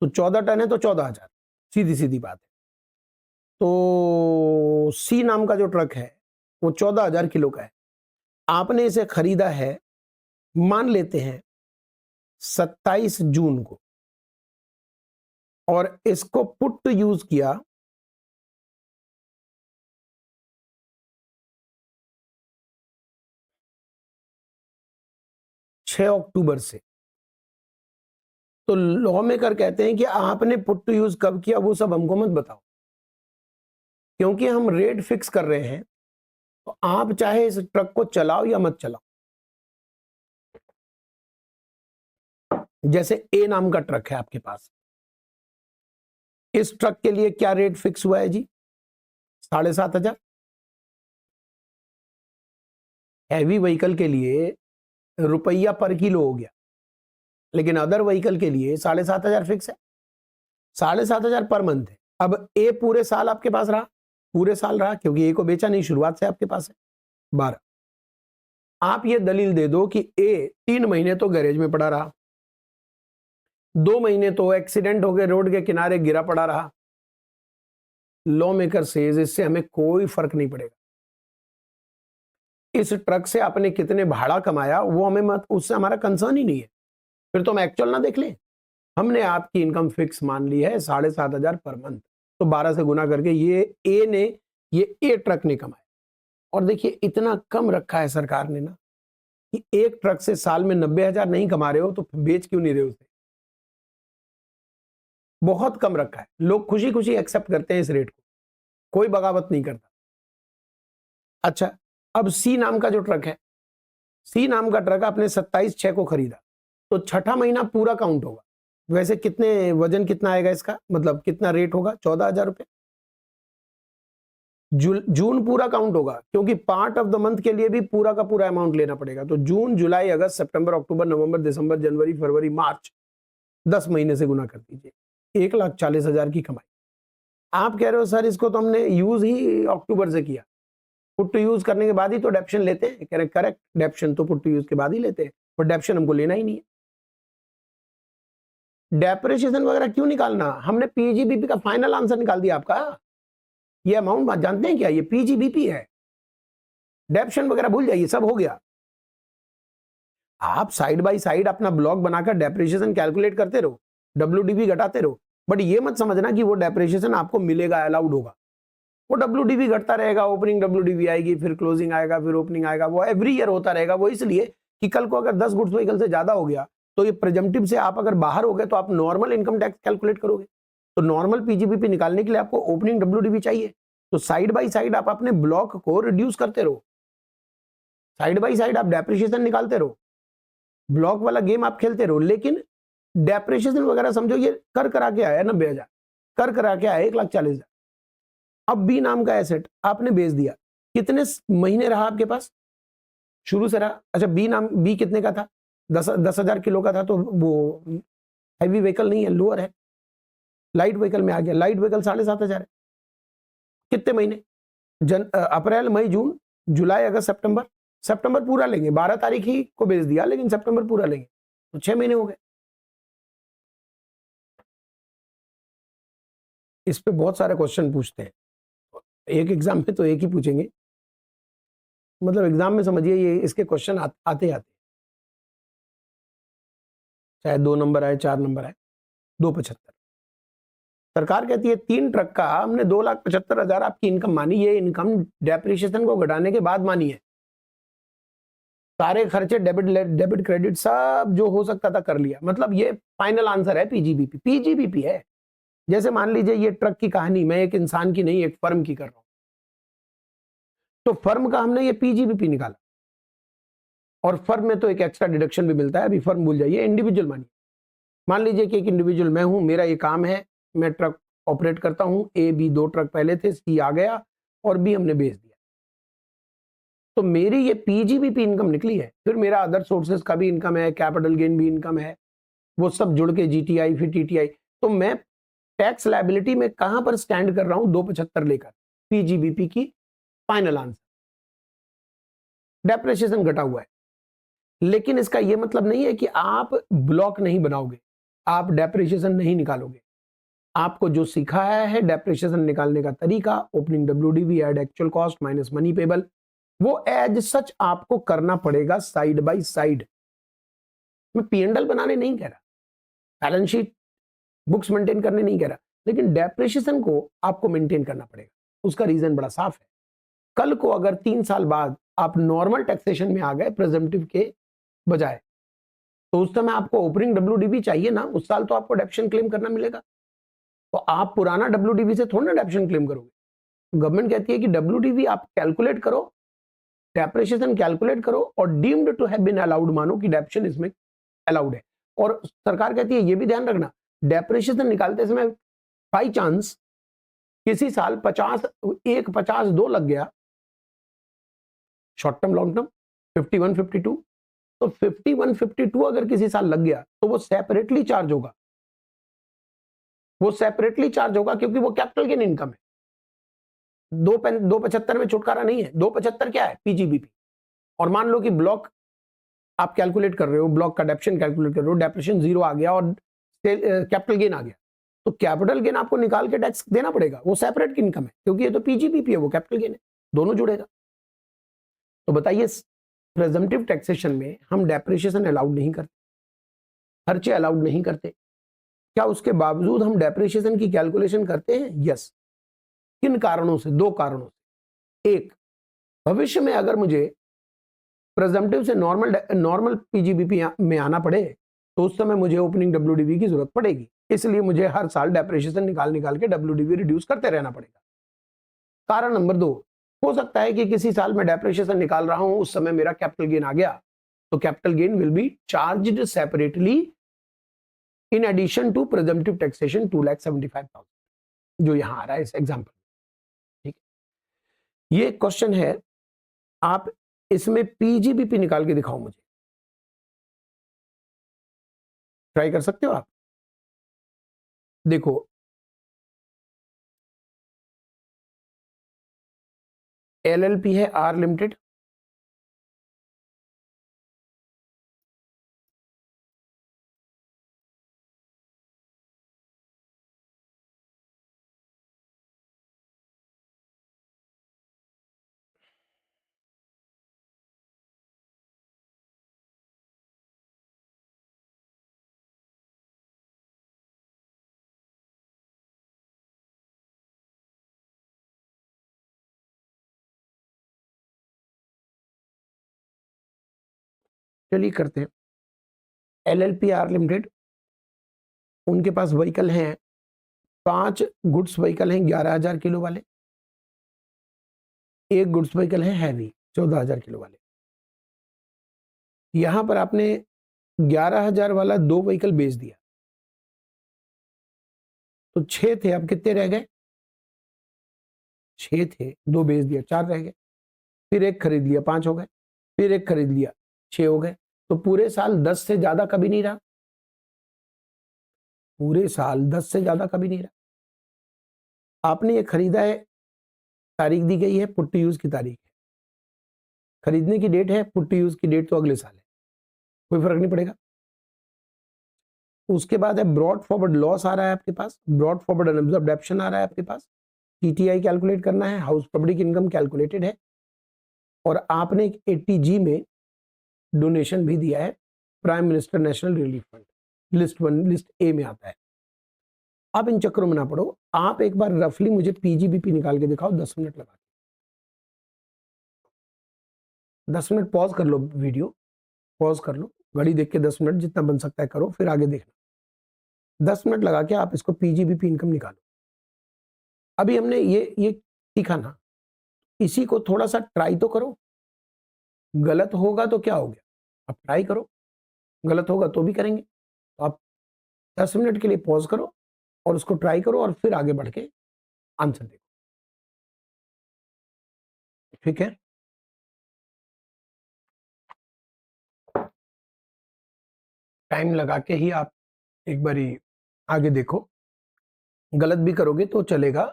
तो 14 टन है तो 14,000, सीधी सीधी बात है। तो सी नाम का जो ट्रक है वो 14,000 किलो का है। आपने इसे खरीदा है, मान लेते हैं 27 जून को, और इसको पुट टू यूज किया 6 अक्टूबर से। तो लॉ मेकर कहते हैं कि आपने पुट टू यूज कब किया वो सब हमको मत बताओ, क्योंकि हम रेट फिक्स कर रहे हैं, तो आप चाहे इस ट्रक को चलाओ या मत चलाओ। जैसे ए नाम का ट्रक है आपके पास, इस ट्रक के लिए क्या रेट फिक्स हुआ है जी? 7,500। हैवी व्हीकल के लिए रुपया पर किलो हो गया, लेकिन अदर व्हीकल के लिए 7,500 फिक्स है, 7,500 पर मंथ है। अब ए पूरे साल आपके पास रहा, पूरे साल रहा, क्योंकि ए को बेचा नहीं, शुरुआत से आपके पास है 12। आप ये दलील दे दो कि ए 3 महीने तो गैरेज में पड़ा रहा, 2 महीने तो एक्सीडेंट हो गए, रोड के किनारे गिरा पड़ा रहा। लॉ मेकर सेज इससे हमें कोई फर्क नहीं पड़ेगा। इस ट्रक से आपने कितने भाड़ा कमाया वो हमें मत, उससे हमारा कंसर्न ही नहीं है। फिर तो हम एक्चुअल ना देख लें। हमने आपकी इनकम फिक्स मान ली है 7,500 पर मंथ, तो 12 से गुना करके ये ए ट्रक ने कमाया। और देखिए इतना कम रखा है सरकार ने ना, कि एक ट्रक से साल में 90,000 नहीं कमा रहे हो तो बेच क्यों नहीं रहे उसे? बहुत कम रखा है, लोग खुशी खुशी एक्सेप्ट करते हैं इस रेट को, कोई बगावत नहीं करता। अच्छा, अब सी नाम का जो ट्रक है, सी नाम का ट्रक आपने 27/6 को खरीदा, तो छठा महीना पूरा काउंट होगा। वैसे कितने वजन कितना आएगा इसका, मतलब कितना रेट होगा? 14,000 रुपए। जून पूरा काउंट होगा, क्योंकि पार्ट ऑफ द मंथ के लिए भी पूरा का पूरा अमाउंट लेना पड़ेगा। तो जून, जुलाई, अगस्त, सितंबर, अक्टूबर, नवंबर, दिसंबर, जनवरी, फरवरी, मार्च, 10 महीने से गुना कर दीजिए, 1,40,000 की कमाई। आप कह रहे हो सर इसको तो हमने यूज ही अक्टूबर से किया, पुट टू यूज करने के बाद ही तो डेप्शन लेते हैं। कह रहे करेक्ट, डेप्शन तो पुट टू यूज के बाद ही लेते हैं, पर डेप्शन हमको लेना ही नहीं है। डेप्रिसिएशन वगैरह क्यों निकालना? हमने पीजीबीपी का फाइनल आंसर निकाल दिया आपका। ये अमाउंट जानते हैं क्या? ये पीजीबीपी है, डेप्शन वगैरह भूल जाइए, सब हो गया। आप साइड बाय साइड अपना ब्लॉक बनाकर डेप्रिसिएशन कैलकुलेट करते रहो, डब्ल्यूडीवी घटाते रहो, बट ये मत समझना कि वो डेप्रिसिएशन आपको मिलेगा, अलाउड होगा। वो डब्ल्यूडीवी घटता रहेगा, ओपनिंग डब्ल्यूडीवी आएगी, फिर क्लोजिंग आएगा, फिर ओपनिंग आएगा, वो एवरी ईयर होता रहेगा। वो इसलिए कि कल को अगर 10 गुड्स व्हीकल से ज्यादा हो गया तो ये प्रिजम्पटिव से आप अगर बाहर हो गए तो आप नॉर्मल इनकम टैक्स कैलकुलेट करोगे। तो नॉर्मल पीजीबीपी निकालने के लिए आपको ओपनिंग डब्ल्यूडीवी चाहिए। तो साइड बाय साइड आप अपने ब्लॉक को रिड्यूस करते रहो, साइड बाय साइड आप डेप्रिसिएशन निकालते रहो, ब्लॉक वाला गेम आप खेलते रहो। लेकिन डेप्रिसिएशन वगैरह समझो ये कर करा के आया 90,000, कर करा के आया 1,40,000। अब बी नाम का एसेट आपने बेच दिया, कितने महीने रहा आपके पास? शुरू से रहा। अच्छा, बी कितने का था? 10,000 किलो का था, तो वो हैवी व्हीकल नहीं है, लोअर है, लाइट व्हीकल में आ गया। लाइट व्हीकल 7,500 है। कितने महीने? अप्रैल, मई, जून, जुलाई, अगस्त, सितंबर। सितंबर पूरा लेंगे, 12 तारीख ही को बेच दिया, लेकिन सितंबर पूरा लेंगे, तो 6 महीने हो गए। इस पे बहुत सारे क्वेश्चन पूछते हैं, एक एग्जाम में तो एक ही पूछेंगे, मतलब एग्जाम में समझिए ये इसके क्वेश्चन आते आते, चाहे 2 नंबर आए, 4 नंबर आए। 2,75 सरकार कहती है 3 ट्रक का हमने 2,75,000 आपकी इनकम मानी। ये इनकम डेप्रिसिएशन को घटाने के बाद मानी है। सारे खर्चे, डेबिट क्रेडिट सब जो हो सकता था कर लिया। मतलब ये फाइनल आंसर है पीजीबीपी। पीजीबीपी है। जैसे मान लीजिए ये ट्रक की कहानी मैं एक इंसान की नहीं, एक फर्म की कर रहा हूं, तो फर्म का हमने ये पीजीबीपी निकाला, और फर्म में तो एक एक्स्ट्रा डिडक्शन भी मिलता है। अभी फर्म भूल जाइए, इंडिविजुअल मानिए। मान लीजिए कि एक इंडिविजुअल मैं हूं, मेरा ये काम है, मैं ट्रक ऑपरेट करता हूं, ए बी 2 ट्रक पहले थे, सी आ गया और बी हमने बेच दिया, तो मेरी ये पीजीबीपी इनकम निकली है। फिर मेरा अदर सोर्सेज का भी इनकम है, कैपिटल गेन भी इनकम है, वो सब जुड़ के जीटीआई फिर टीटीआई। तो मैं टैक्स लायबिलिटी में कहां पर स्टैंड कर रहा हूं? 2,75 लेकर, पीजीबीपी की फाइनल आंसर। डेप्रिसिएशन घटा हुआ है, लेकिन इसका यह मतलब नहीं है कि आप ब्लॉक नहीं बनाओगे, आप डेप्रिसिएशन नहीं निकालोगे। आपको जो सिखाया है डेप्रिसिएशन निकालने का तरीका, opening WDV, add actual cost minus money payable, वो एज सच आपको करना पड़ेगा साइड बाय साइड। मैं पीएनडल बनाने नहीं कह रहा, बैलेंस शीट बुक्स मेंटेन करने नहीं कह रहा, लेकिन डेप्रिसिएशन को आपको मेंटेन करना पड़ेगा। उसका रीजन बड़ा साफ है। कल को अगर 3 साल बाद आप नॉर्मल टैक्सेशन में आ गए प्रेजम्पटिव के बजाय, तो उस समय आपको ओपनिंग डब्ल्यूडीवी चाहिए ना, उस साल तो आपको डेप्शन क्लेम करना मिलेगा। तो आप पुराना डब्ल्यूडीवी से थोड़ा ना डेप्शन क्लेम करोगे। गवर्नमेंट कहती है कि डब्ल्यूडीवी आप कैलकुलेट करो, डेप्रिसिएशन कैलकुलेट करो और deemed to have been allowed मानो कि डेप्शन इसमें अलाउड है। और सरकार कहती है ये भी ध्यान रखना, डेप्रिसिएशन निकालते समय बाई चांस किसी साल 50 1 50 2 लग गया, शॉर्ट टर्म लॉन्ग टर्म 51 52, तो 51 52 अगर किसी साल लग गया तो वो सेपरेटली चार्ज होगा, वो सेपरेटली चार्ज होगा क्योंकि वो कैपिटल गेन इनकम है। 275 में छुटकारा नहीं है। 275 क्या है? पीजीबीपी। और मान लो कि ब्लॉक आप कैलकुलेट कर रहे हो, ब्लॉक का डेप्शन कैलकुलेट कर रहे हो, डेप्रेशन 0 आ गया और कैपिटल गेन आ गया, तो कैपिटल गेन आपको निकाल के टैक्स देना पड़ेगा, वो सेपरेट इनकम है क्योंकि ये तो पीजीबीपी है, वो कैपिटल गेन है, दोनों जुड़ेगा। तो बताइए प्रेजम्पटिव टैक्सेशन में हम डेप्रिसिएशन अलाउड नहीं करते, खर्चे अलाउड नहीं करते, क्या उसके बावजूद हम डेप्रिसिएशन की कैलकुलेशन करते हैं? यस। किन कारणों से? 2 कारणों से। एक, भविष्य में अगर मुझे प्रेजम्पटिव से नॉर्मल पीजीबीपी में आना पड़े तो उस समय मुझे ओपनिंग डब्ल्यूडीवी की जरूरत पड़ेगी, इसलिए मुझे हर साल डेप्रिसिएशन निकाल के डब्ल्यूडीवी रिड्यूस करते रहना पड़ेगा। कारण नंबर 2, हो सकता है कि किसी साल में डेप्रिसिएशन निकाल रहा हूं, उस समय मेरा कैपिटल गेन आ गया, तो capital gain will be charged separately in addition to presumptive taxation 2,75,000, जो यहां आ रहा है इस एग्जाम्पल। ठीक है, ये क्वेश्चन है, आप इसमें पीजीबीपी निकाल के दिखाओ मुझे, ट्राई कर सकते हो आप। देखो एलएलपी है आर लिमिटेड, चलिए करते हैं। एलएलपी आर लिमिटेड, उनके पास व्हीकल हैं, 5 गुड्स व्हीकल हैं 11,000 किलो वाले, एक गुड्स व्हीकल है हैवी 14,000 किलो वाले। यहां पर आपने 11,000 वाला 2 व्हीकल बेच दिया, तो 6 थे, अब कितने रह गए? 6 थे, 2 बेच दिया, 4 रह गए। फिर एक खरीद लिया, 5 हो गए। फिर एक खरीद लिया, 6 हो गए। तो पूरे साल 10 से ज्यादा कभी नहीं रहा, पूरे साल 10 से ज्यादा कभी नहीं रहा। आपने ये खरीदा है, तारीख दी गई है, पुट टू यूज की तारीख है, खरीदने की डेट है, पुट टू यूज की डेट तो अगले साल है, कोई फर्क नहीं पड़ेगा। उसके बाद है ब्रॉड फॉरवर्ड लॉस आ रहा है आपके पास, ब्रॉड फॉरवर्ड अनअब्जॉर्ब्ड डेप्शन आ रहा है आपके पास, टीटीआई कैलकुलेट करना है, हाउस पब्लिक इनकम कैलकुलेटेड है, और आपने एक 80G में डोनेशन भी दिया है, prime minister national relief fund, list 1 list A में आता है। आप इन चक्करों में ना पड़ो, आप एक बार रफली मुझे पीजीबीपी निकाल के दिखाओ 10 मिनट लगा, 10 मिनट पॉज कर लो, वीडियो पॉज कर लो, घड़ी देख के 10 मिनट जितना बन सकता है करो, फिर आगे देखना। 10 मिनट लगा के आप इसको पीजीबीपी इनकम निकालो। अभी हमने ये सीखा ना, इसी को थोड़ा सा ट्राई तो करो, गलत होगा तो क्या हो गया, आप ट्राई करो, गलत होगा तो भी करेंगे। तो आप 10 मिनट के लिए पॉज करो और उसको ट्राई करो और फिर आगे बढ़ के आंसर देखो, ठीक है। टाइम लगा के ही आप एक बारी आगे देखो, गलत भी करोगे तो चलेगा,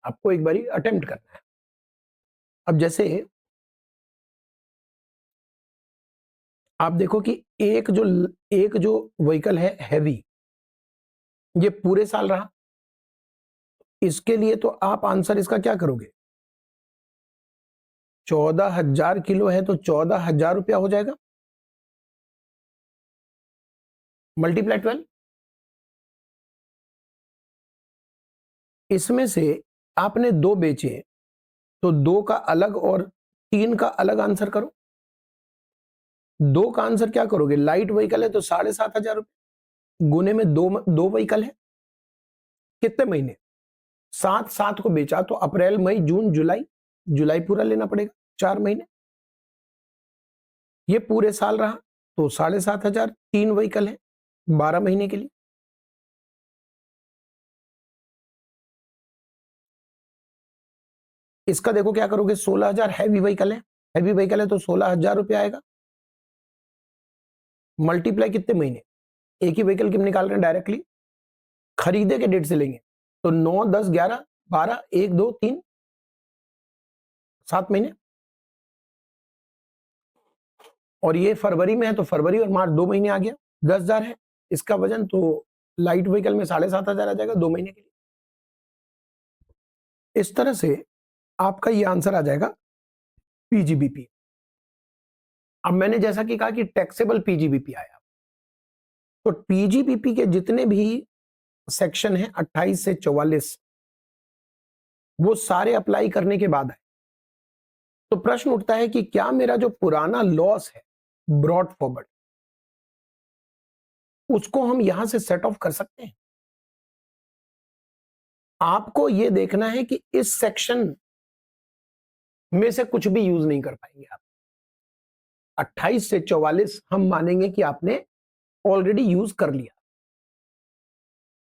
आपको एक बारी अटेम्प्ट करना है। अब जैसे आप देखो कि एक जो व्हीकल है हैवी, ये पूरे साल रहा, इसके लिए तो आप आंसर इसका क्या करोगे, 14,000 किलो है तो 14,000 रुपया हो जाएगा, मल्टीप्लाई 12। इसमें से आपने 2 बेचे, तो 2 का अलग और 3 का अलग आंसर करो। 2 का आंसर क्या करोगे, लाइट व्हीकल है तो 7,500 रुपए गुने में दो व्हीकल है, कितने महीने, 7 को बेचा तो अप्रैल मई जून जुलाई, जुलाई पूरा लेना पड़ेगा 4 महीने, ये पूरे साल रहा तो 7,500, 3 व्हीकल है 12 महीने के लिए। इसका देखो क्या करोगे, 16,000 हैवी व्हीकल है, हैवी व्हीकल है तो 16,000 रुपये आएगा, मल्टीप्लाई कितने महीने, एक ही व्हीकल की निकाल रहे हैं डायरेक्टली, खरीदे के डेट से लेंगे तो 9, 10, 11, 12, 1, 2, 3, 7 महीने, और ये फरवरी में है तो फरवरी और मार्च 2 महीने आ गया, 10,000 है इसका वजन, तो लाइट व्हीकल में 7,500 आ जाएगा 2 महीने के लिए। इस तरह से आपका ये आंसर आ जाएगा पीजीबीपी। अब मैंने जैसा कि कहा कि टैक्सेबल पीजीबीपी आया, तो पीजीबीपी के जितने भी सेक्शन हैं 28 से 44 वो सारे अप्लाई करने के बाद आए, तो प्रश्न उठता है कि क्या मेरा जो पुराना लॉस है ब्रॉड फॉरवर्ड उसको हम यहां से सेट ऑफ कर सकते हैं। आपको यह देखना है कि इस सेक्शन में से कुछ भी यूज नहीं कर पाएंगे आप। 28 से 44 हम मानेंगे कि आपने ऑलरेडी यूज कर लिया।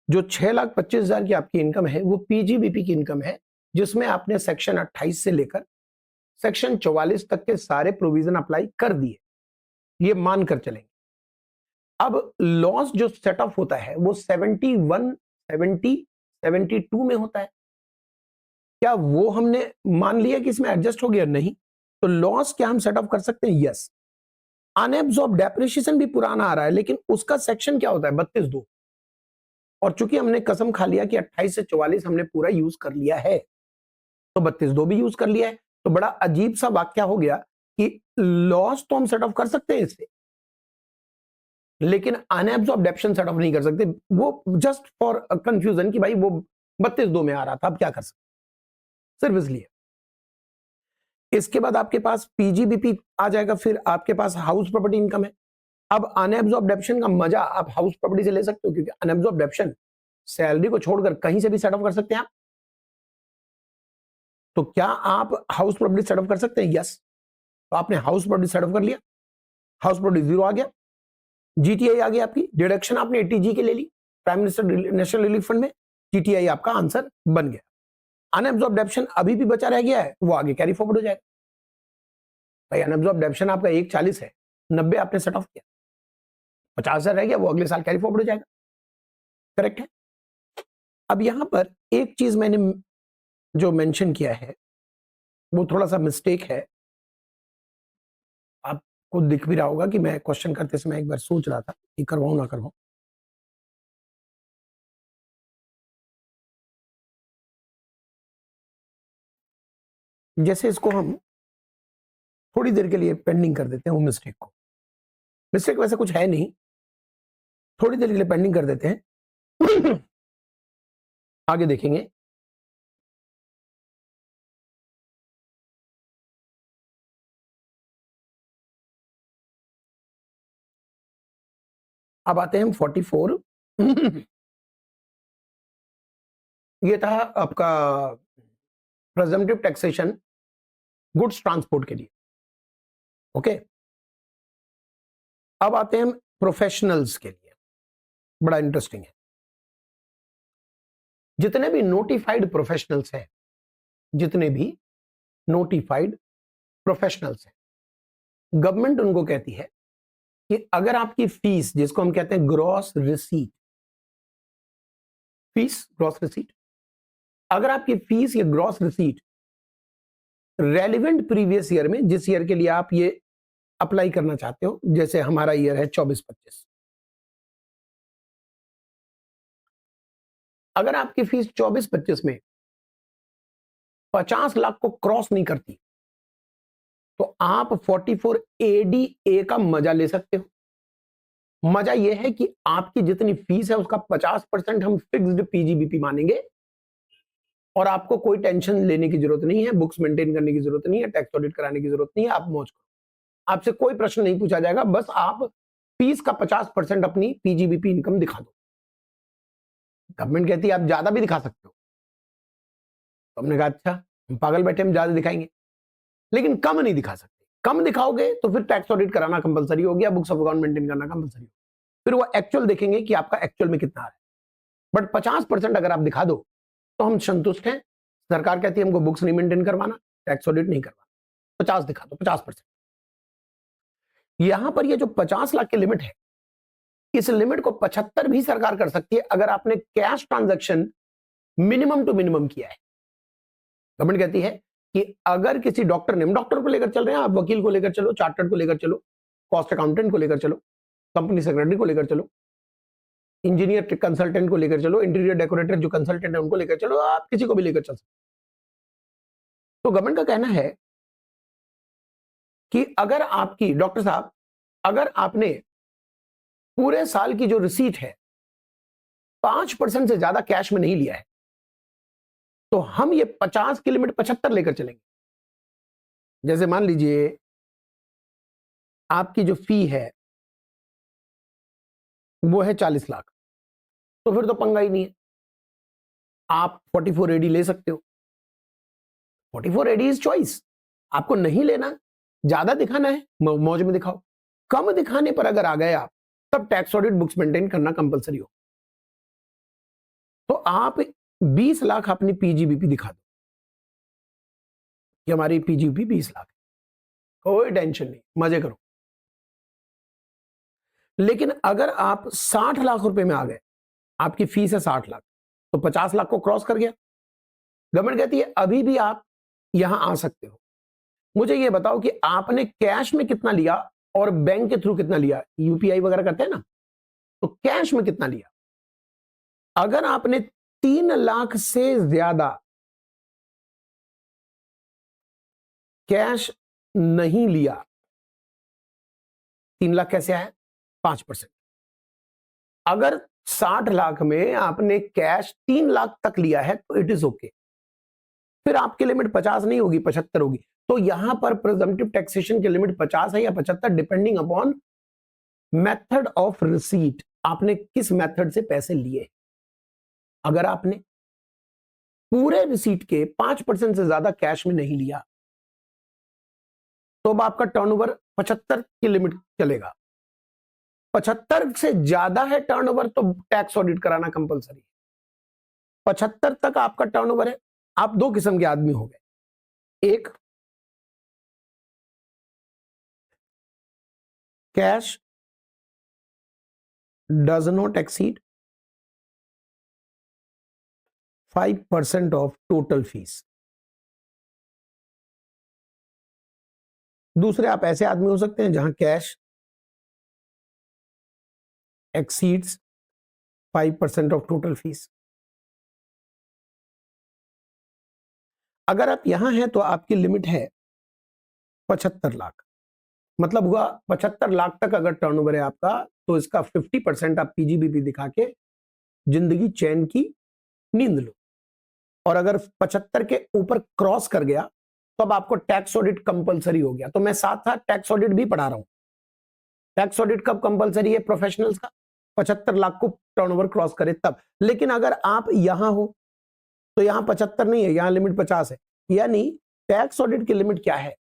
जो 6,25,000 की आपकी इनकम है वो पीजीबीपी की इनकम है, जिसमें आपने सेक्शन 28 से लेकर सेक्शन 44 तक के सारे प्रोविजन अप्लाई कर दिए, ये मानकर चलेंगे। अब लॉस जो सेट ऑफ होता है वो 71, 70, 72 में होता है। क्या वो हमने मान लिया कि इसमें एडजस्ट हो गया? नहीं। तो लॉस क्या हम सेट ऑफ कर सकते हैं? यस। अनएब्सॉर्ब डेप्रिसिएशन भी पुराना आ रहा है, लेकिन उसका सेक्शन क्या होता है? 32(2). और चूंकि हमने कसम खा लिया कि 28 से 44 हमने पूरा यूज कर लिया है, तो 32(2) भी यूज कर लिया है, तो बड़ा अजीब सा वाक्य हो गया कि लॉस तो हम सेट ऑफ कर सकते हैं इससे, लेकिन अनएब्सॉर्ब डेप्रिसिएशन सेट ऑफ नहीं कर सकते। वो जस्ट फॉर कंफ्यूजन कि भाई वो 32(2) में आ रहा था, अब क्या कर सकते, सिर्फ इसलिए। इसके बाद आपके पास पीजीबीपी आ जाएगा, फिर आपके पास हाउस प्रॉपर्टी इनकम है। अब अनएब्सॉर्ब डेप्रिसिएशन का मजा आप हाउस प्रॉपर्टी से ले सकते हो, क्योंकि अनएब्सॉर्ब डेप्रिसिएशन सैलरी को छोड़कर कहीं से भी सेट ऑफ कर सकते हैं आप। तो क्या आप हाउस प्रॉपर्टी सेट ऑफ कर सकते हैं? यस। तो आपने हाउस प्रॉपर्टी सेट ऑफ कर लिया, हाउस प्रॉपर्टी 0 आ गया, जीटीआई आ गई आपकी, डिडक्शन आपने 80G की ले ली prime minister national relief fund में, जीटीआई आपका आंसर बन गया। अनएब्सॉर्ब डेप्रिसिएशन अभी भी बचा रह गया है, वो आगे कैरी फॉरवर्ड हो जाएगा। भाई अनएब्सॉर्ब डेप्रिसिएशन आपका 140 है, 90 आपने सेट ऑफ किया, 50,000 रह गया, वो अगले साल कैरी फॉरवर्ड हो जाएगा। करेक्ट है। अब यहां पर एक चीज मैंने जो मेंशन किया है वो थोड़ा सा मिस्टेक है, आपको दिख भी रहा होगा कि मैं क्वेश्चन करते समय एक बार सोच रहा था कि करवाऊं ना करवाऊं। जैसे इसको हम थोड़ी देर के लिए पेंडिंग कर देते हैं, वो मिस्टेक को, मिस्टेक वैसे कुछ है नहीं, थोड़ी देर के लिए पेंडिंग कर देते हैं आगे देखेंगे। अब आते हैं हम 44 ये था आपका प्रेजम्पटिव टैक्सेशन गुड्स ट्रांसपोर्ट के लिए। ओके, अब आते हैं प्रोफेशनल्स के लिए, बड़ा इंटरेस्टिंग है। जितने भी नोटिफाइड प्रोफेशनल्स हैं, जितने भी नोटिफाइड प्रोफेशनल्स हैं, गवर्नमेंट उनको कहती है कि अगर आपकी फीस, जिसको हम कहते हैं gross receipt, fees gross receipt, अगर आपकी फीस या gross receipt relevant previous year में, जिस ईयर के लिए आप ये अप्लाई करना चाहते हो, जैसे हमारा ईयर है 24-25, अगर आपकी फीस 24-25 में 50 लाख को क्रॉस नहीं करती, तो आप 44 ADA का मजा ले सकते हो। मजा यह है कि आपकी जितनी फीस है उसका 50% हम फिक्स्ड पीजीबीपी मानेंगे, और आपको कोई टेंशन लेने की जरूरत नहीं है, बुक्स मेंटेन करने की जरूरत नहीं है, टैक्स ऑडिट कराने की जरूरत नहीं है, आप मौज करो। आपसे कोई प्रश्न नहीं पूछा जाएगा, बस आप फीस का 50% अपनी पीजीबीपी इनकम दिखा दो। गवर्नमेंट कहती है आप ज्यादा भी दिखा सकते हो, तो हमने कहा अच्छा हम पागल बैठे, हम ज्यादा दिखाएंगे, लेकिन कम नहीं दिखा सकते। कम दिखाओगे तो फिर टैक्स ऑडिट कराना कंपलसरी हो गया, बुक्स ऑफ अकाउंट मेंटेन करना कंपलसरी, फिर वो एक्चुअल देखेंगे कि आपका एक्चुअल में कितना है। बट 50% अगर आप दिखा दो तो हम संतुष्ट हैं। सरकार कहती है हमको बुक्स नहीं मेंटेन करवाना, टैक्स ऑडिट नहीं करवाना, 50 दिखा दो, 50%। यहां पर ये जो 50 लाख की लिमिट है, इस लिमिट को 75 भी सरकार कर सकती है अगर आपने cash transaction minimum to minimum किया है। गवर्नमेंट कहती है कि अगर किसी डॉक्टर ने, डॉक्टर को लेकर चल रहे हैं, आप वकील को लेकर चलो, चार्टर्ड को लेकर चलो, कॉस्ट अकाउंटेंट को लेकर चलो, कंपनी सेक्रेटरी को लेकर चलो, इंजीनियर कंसल्टेंट को लेकर चलो, इंटीरियर डेकोरेटर जो कंसल्टेंट है उनको लेकर चलो, आप किसी को भी लेकर चल सकते। तो गवर्नमेंट का कहना है कि अगर आपकी, डॉक्टर साहब अगर आपने पूरे साल की जो रिसीट है 5% से ज्यादा कैश में नहीं लिया है, तो हम ये 50 की लिमिट 75 लेकर चलेंगे। जैसे मान लीजिए आपकी जो फी है वो है 40 लाख, तो फिर तो पंगा ही नहीं है, आप 44 एडी ले सकते हो। 44 एडी इज चॉइस, आपको नहीं लेना, ज्यादा दिखाना है मौज में दिखाओ। कम दिखाने पर अगर आ गए आप, तब टैक्स ऑडिट बुक्स मेंटेन करना कंपलसरी हो। तो आप 20 लाख अपनी पीजीबीपी दिखा दो कि हमारी पीजीबीपी 20 लाख, कोई टेंशन नहीं, मजे करो। लेकिन अगर आप 60 लाख रुपए में आ गए, आपकी फीस है 60 लाख, तो 50 लाख को क्रॉस कर गया, गवर्नमेंट कहती है अभी भी आप यहां आ सकते हो। मुझे ये बताओ कि आपने कैश में कितना लिया और बैंक के थ्रू कितना लिया, यूपीआई वगैरह करते हैं ना, तो कैश में कितना लिया। अगर आपने 3 लाख से ज्यादा कैश नहीं लिया, 3 लाख कैसे आया, 5%। अगर 60 लाख में आपने कैश 3 लाख तक लिया है तो इट इज ओके, फिर आपकी लिमिट 50 नहीं होगी, 75 होगी। तो यहां पर प्रिजम्पटिव टैक्सेशन की लिमिट 50 है या 75, depending upon method of receipt, आपने किस मेथड से पैसे लिए। अगर आपने पूरे रिसीट के 5% से ज्यादा कैश में नहीं लिया, तो अब आपका टर्नओवर 75 की लिमिट चलेगा। 75 से ज्यादा है टर्नओवर तो टैक्स ऑडिट कराना कंपलसरी है। 75 तक आपका टर्नओवर है, आप दो किस्म के आदमी हो गए, एक cash does not exceed 5% of total fees. दूसरे आप ऐसे आदमी हो सकते हैं जहां cash exceeds 5% of total fees. अगर आप यहां हैं तो आपकी लिमिट है 75 लाख, मतलब हुआ 75 लाख तक अगर टर्नओवर है आपका, तो इसका 50% आप पीजीबीपी दिखा के जिंदगी चैन की नींद लो। और अगर 75 के ऊपर क्रॉस कर गया तो अब आपको टैक्स ऑडिट कंपलसरी हो गया। तो मैं साथ साथ टैक्स ऑडिट भी पढ़ा रहा हूं। टैक्स ऑडिट कब कंपलसरी है प्रोफेशनल्स का, 75 लाख को टर्नओवर क्रॉस करे तब। लेकिन अगर आप यहां हो तो यहां 75 नहीं है, यहां लिमिट 50 है। यानी टैक्स ऑडिट की लिमिट क्या है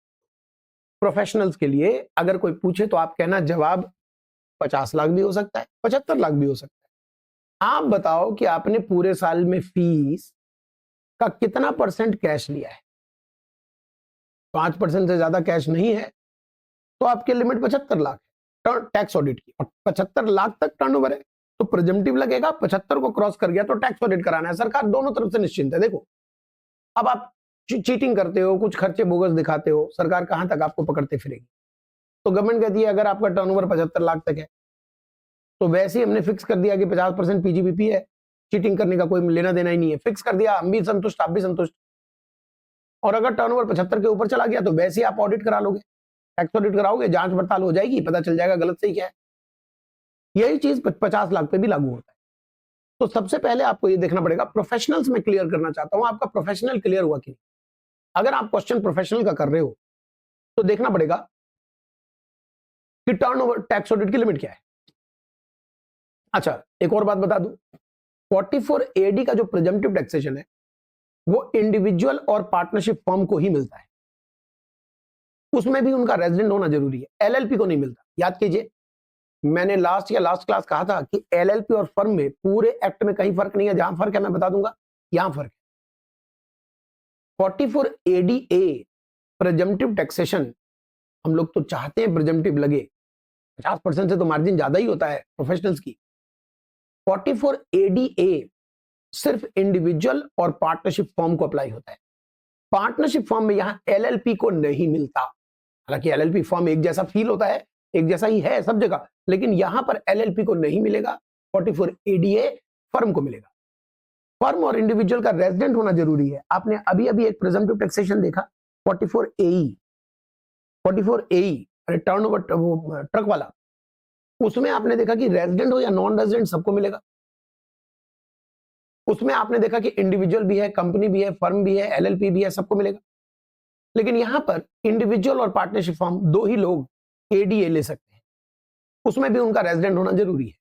प्रोफेशनल्स के लिए, अगर कोई पूछे तो आप कहना जवाब 50 लाख भी हो सकता है, 75 लाख भी हो सकता है। आप बताओ कि आपने पूरे साल में फीस का कितना परसेंट कैश लिया है। 5% से ज्यादा कैश नहीं है तो आपकी लिमिट 75 लाख है टैक्स ऑडिट की, और 75 लाख तक टर्नओवर है तो प्रिजम्पटिव लगेगा। 75 को क्रॉस कर गया तो टैक्स ऑडिट कराना है। सरकार दोनों तरफ से निश्चिंत है। देखो अब आप चीटिंग करते हो, कुछ खर्चे बोगस दिखाते हो, सरकार कहां तक आपको पकड़ते फिरेगी। तो गवर्नमेंट कहती है अगर आपका टर्नओवर 75 लाख तक है तो वैसे ही हमने फिक्स कर दिया कि 50% पीजीबीपी है, चीटिंग करने का कोई लेना देना ही नहीं है, फिक्स कर दिया, हम भी संतुष्ट आप भी संतुष्ट। और अगर टर्नओवर 75 के ऊपर चला गया तो वैसे ही आप ऑडिट करा लोगे, टैक्स ऑडिट कराओगे, जांच पड़ताल हो जाएगी, पता चल जाएगा गलत सही क्या है। यही चीज 50 लाख पे भी लागू होता है। तो सबसे पहले आपको ये देखना पड़ेगा, प्रोफेशनल्स में क्लियर करना चाहता हूं आपका प्रोफेशनल क्लियर हुआ कि नहीं। अगर आप क्वेश्चन प्रोफेशनल का कर रहे हो तो देखना पड़ेगा कि टर्नओवर टैक्स ऑडिट की लिमिट क्या है। अच्छा, एक और बात बता दूं, 44 AD का जो प्रिजम्पटिव टैक्सेशन है वो इंडिविजुअल और पार्टनरशिप फर्म को ही मिलता है, उसमें भी उनका रेजिडेंट होना जरूरी है, LLP को नहीं मिलता। याद कीजिए, मैंने लास्ट क्लास कहा था कि LLP और फर्म में पूरे एक्ट में कहीं फर्क नहीं है, जहां फर्क है मैं बता दूंगा, यहां फर्क है। 44 ADA प्रिजम्पटिव टैक्सेशन, हम लोग तो चाहते हैं प्रिजम्पटिव लगे, 50% से तो मार्जिन ज्यादा ही होता है प्रोफेशनल्स की। 44 ADA सिर्फ इंडिविजुअल और पार्टनरशिप फॉर्म को अप्लाई होता है। पार्टनरशिप फॉर्म में यहां LLP को नहीं मिलता। हालांकि LLP फॉर्म एक जैसा फील होता है, एक जैसा ही है सब जगह, लेकिन यहां पर LLP को नहीं मिलेगा, 44 ADA फर्म को मिलेगा। फर्म और इंडिविजुअल का रेजिडेंट होना जरूरी है। आपने अभी अभी एक प्रिजम्पटिव टैक्सेशन देखा 44 AE, अरे टर्नओवर ट्रक वाला, उसमें आपने देखा कि रेजिडेंट हो या नॉन रेजिडेंट सबको मिलेगा। उसमें आपने देखा कि इंडिविजुअल भी है, कंपनी भी है, फर्म भी है, LLP भी है, सबको मिलेगा। लेकिन यहां पर इंडिविजुअल और पार्टनरशिप फर्म दो ही लोग ADA ले सकते हैं, उसमें भी उनका रेजिडेंट होना जरूरी है।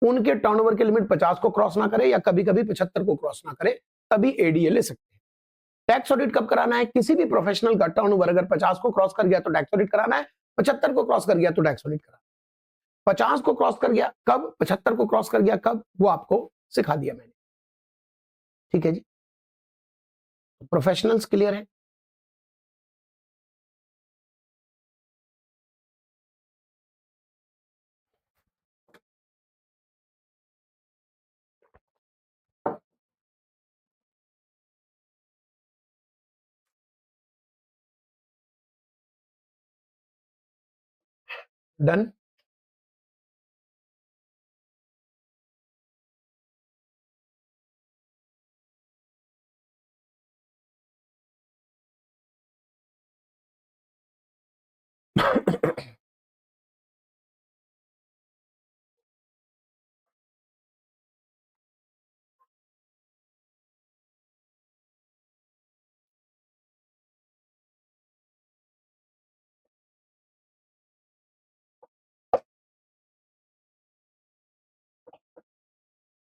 उनके टर्नओवर की लिमिट 50 को क्रॉस ना करे या कभी कभी 75 को क्रॉस ना करे, तभी ADA ले सकते हैं। टैक्स ऑडिट कब कराना है? किसी भी प्रोफेशनल का टर्नओवर अगर 50 को क्रॉस कर गया तो टैक्स ऑडिट कराना है, 75 को क्रॉस कर गया तो टैक्स ऑडिट कराना है। 50 को क्रॉस कर गया कब, 75 को क्रॉस कर गया कब, वो आपको सिखा दिया मैंने। ठीक है जी, प्रोफेशनल्स क्लियर है? डन।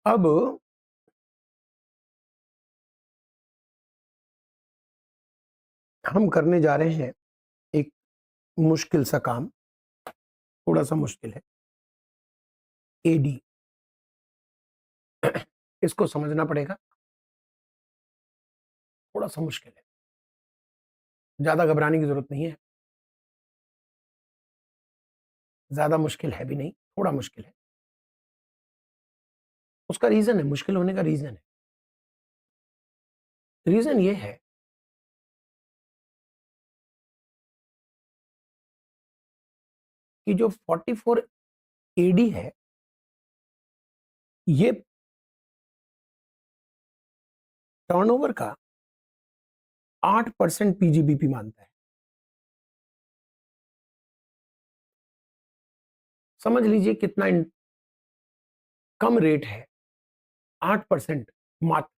अब हम करने जा रहे हैं एक मुश्किल सा काम, थोड़ा सा मुश्किल है। AD इसको समझना पड़ेगा, थोड़ा सा मुश्किल है, ज्यादा घबराने की जरूरत नहीं है, ज्यादा मुश्किल है भी नहीं, थोड़ा मुश्किल है। उसका रीजन है, मुश्किल होने का रीजन है, रीजन ये है कि जो 44 AD है ये टर्नओवर का 8% PGBP मानता है। समझ लीजिए कितना कम रेट है, 8% मात्र।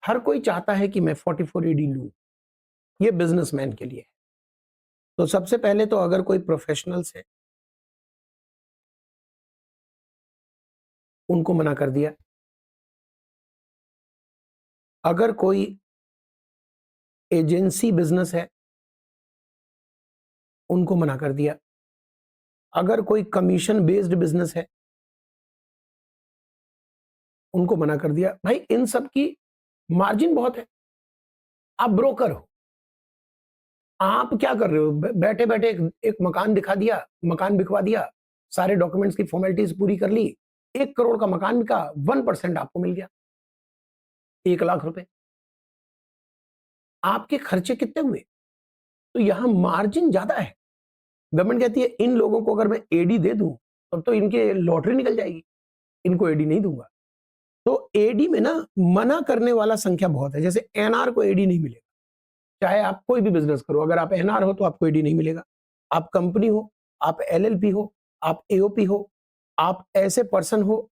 हर कोई चाहता है कि मैं 44 AD लूं, ये बिजनेसमैन के लिए है। तो सबसे पहले तो अगर कोई प्रोफेशनल्स है उनको मना कर दिया, अगर कोई एजेंसी बिजनेस है उनको मना कर दिया, अगर कोई कमीशन बेस्ड बिजनेस है उनको मना कर दिया। भाई इन सब की मार्जिन बहुत है, आप ब्रोकर हो, आप क्या कर रहे हो, बैठे बैठे एक मकान दिखा दिया, मकान बिकवा दिया, सारे डॉक्यूमेंट्स की फॉर्मेलिटीज पूरी कर ली, 1 करोड़ का मकान बिका, 1% आपको मिल गया, 1 लाख रुपए। आपके खर्चे कितने हुए? तो यहां मार्जिन ज्यादा है। गवर्नमेंट कहती है इन लोगों को अगर मैं AD दे दूं तब तो इनके लॉटरी निकल जाएगी, इनको AD नहीं दूंगा। तो AD में ना मना करने वाला संख्या बहुत है। जैसे NR को AD नहीं मिलेगा, चाहे आप कोई भी बिजनेस करो, अगर आप NR हो तो आपको AD नहीं मिलेगा। आप कंपनी हो, आप LLP हो, आप AOP हो, आप ऐसे पर्सन हो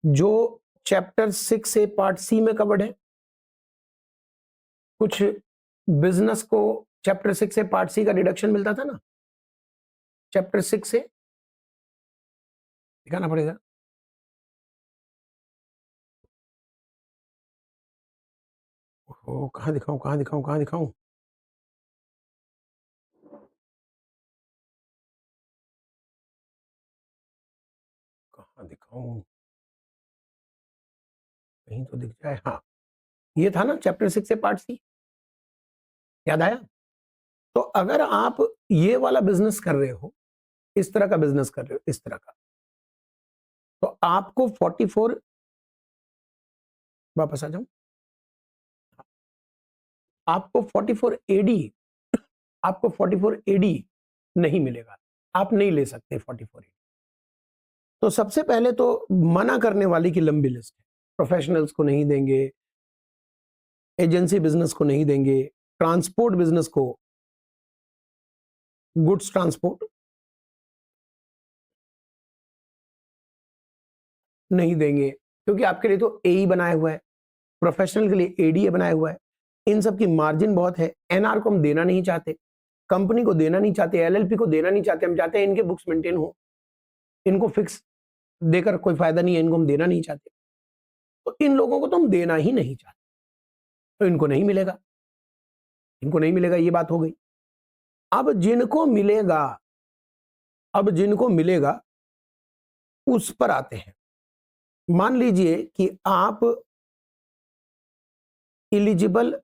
जो चैप्टर 6A पार्ट C में कवर्ड है, कुछ बिजनेस को चैप्टर 6 से पार्ट सी का डिडक्शन मिलता था ना, चैप्टर 6 से दिखाना पड़ेगा। ओ कहाँ दिखाऊं, कहाँ दिखाऊं, कहाँ दिखाऊं? कहाँ दिखाऊं? कहीं तो दिख जाए। हाँ, ये था ना चैप्टर 6 से पार्ट सी, याद आया? तो अगर आप ये वाला बिजनेस कर रहे हो, इस तरह का बिजनेस कर रहे हो, इस तरह का, तो आपको 44, वापस आ जाऊं, आपको 44 एडी, आपको 44 एडी नहीं मिलेगा, आप नहीं ले सकते 44 एडी। तो सबसे पहले तो मना करने वाली की लंबी लिस्ट है। प्रोफेशनल्स को नहीं देंगे, एजेंसी बिजनेस को नहीं देंगे, ट्रांसपोर्ट बिजनेस को, गुड्स ट्रांसपोर्ट नहीं देंगे, क्योंकि आपके लिए तो एई बनाया हुआ है, प्रोफेशनल के लिए एडीए बनाया हुआ है। इन सब की मार्जिन बहुत है, एनआर को हम देना नहीं चाहते, कंपनी को देना नहीं चाहते, एलएलपी को देना नहीं चाहते, हम चाहते हैं इनके बुक्स मेंटेन हो, इनको फिक्स देकर कोई फायदा नहीं है, इनको हम देना नहीं चाहते, तो इन लोगों को तो हम देना ही नहीं चाहते, तो इनको नहीं मिलेगा, इनको नहीं मिलेगा, ये बात हो गई। अब जिनको मिलेगा, अब जिनको मिलेगा उस पर आते हैं। मान लीजिए कि आप एलिजिबल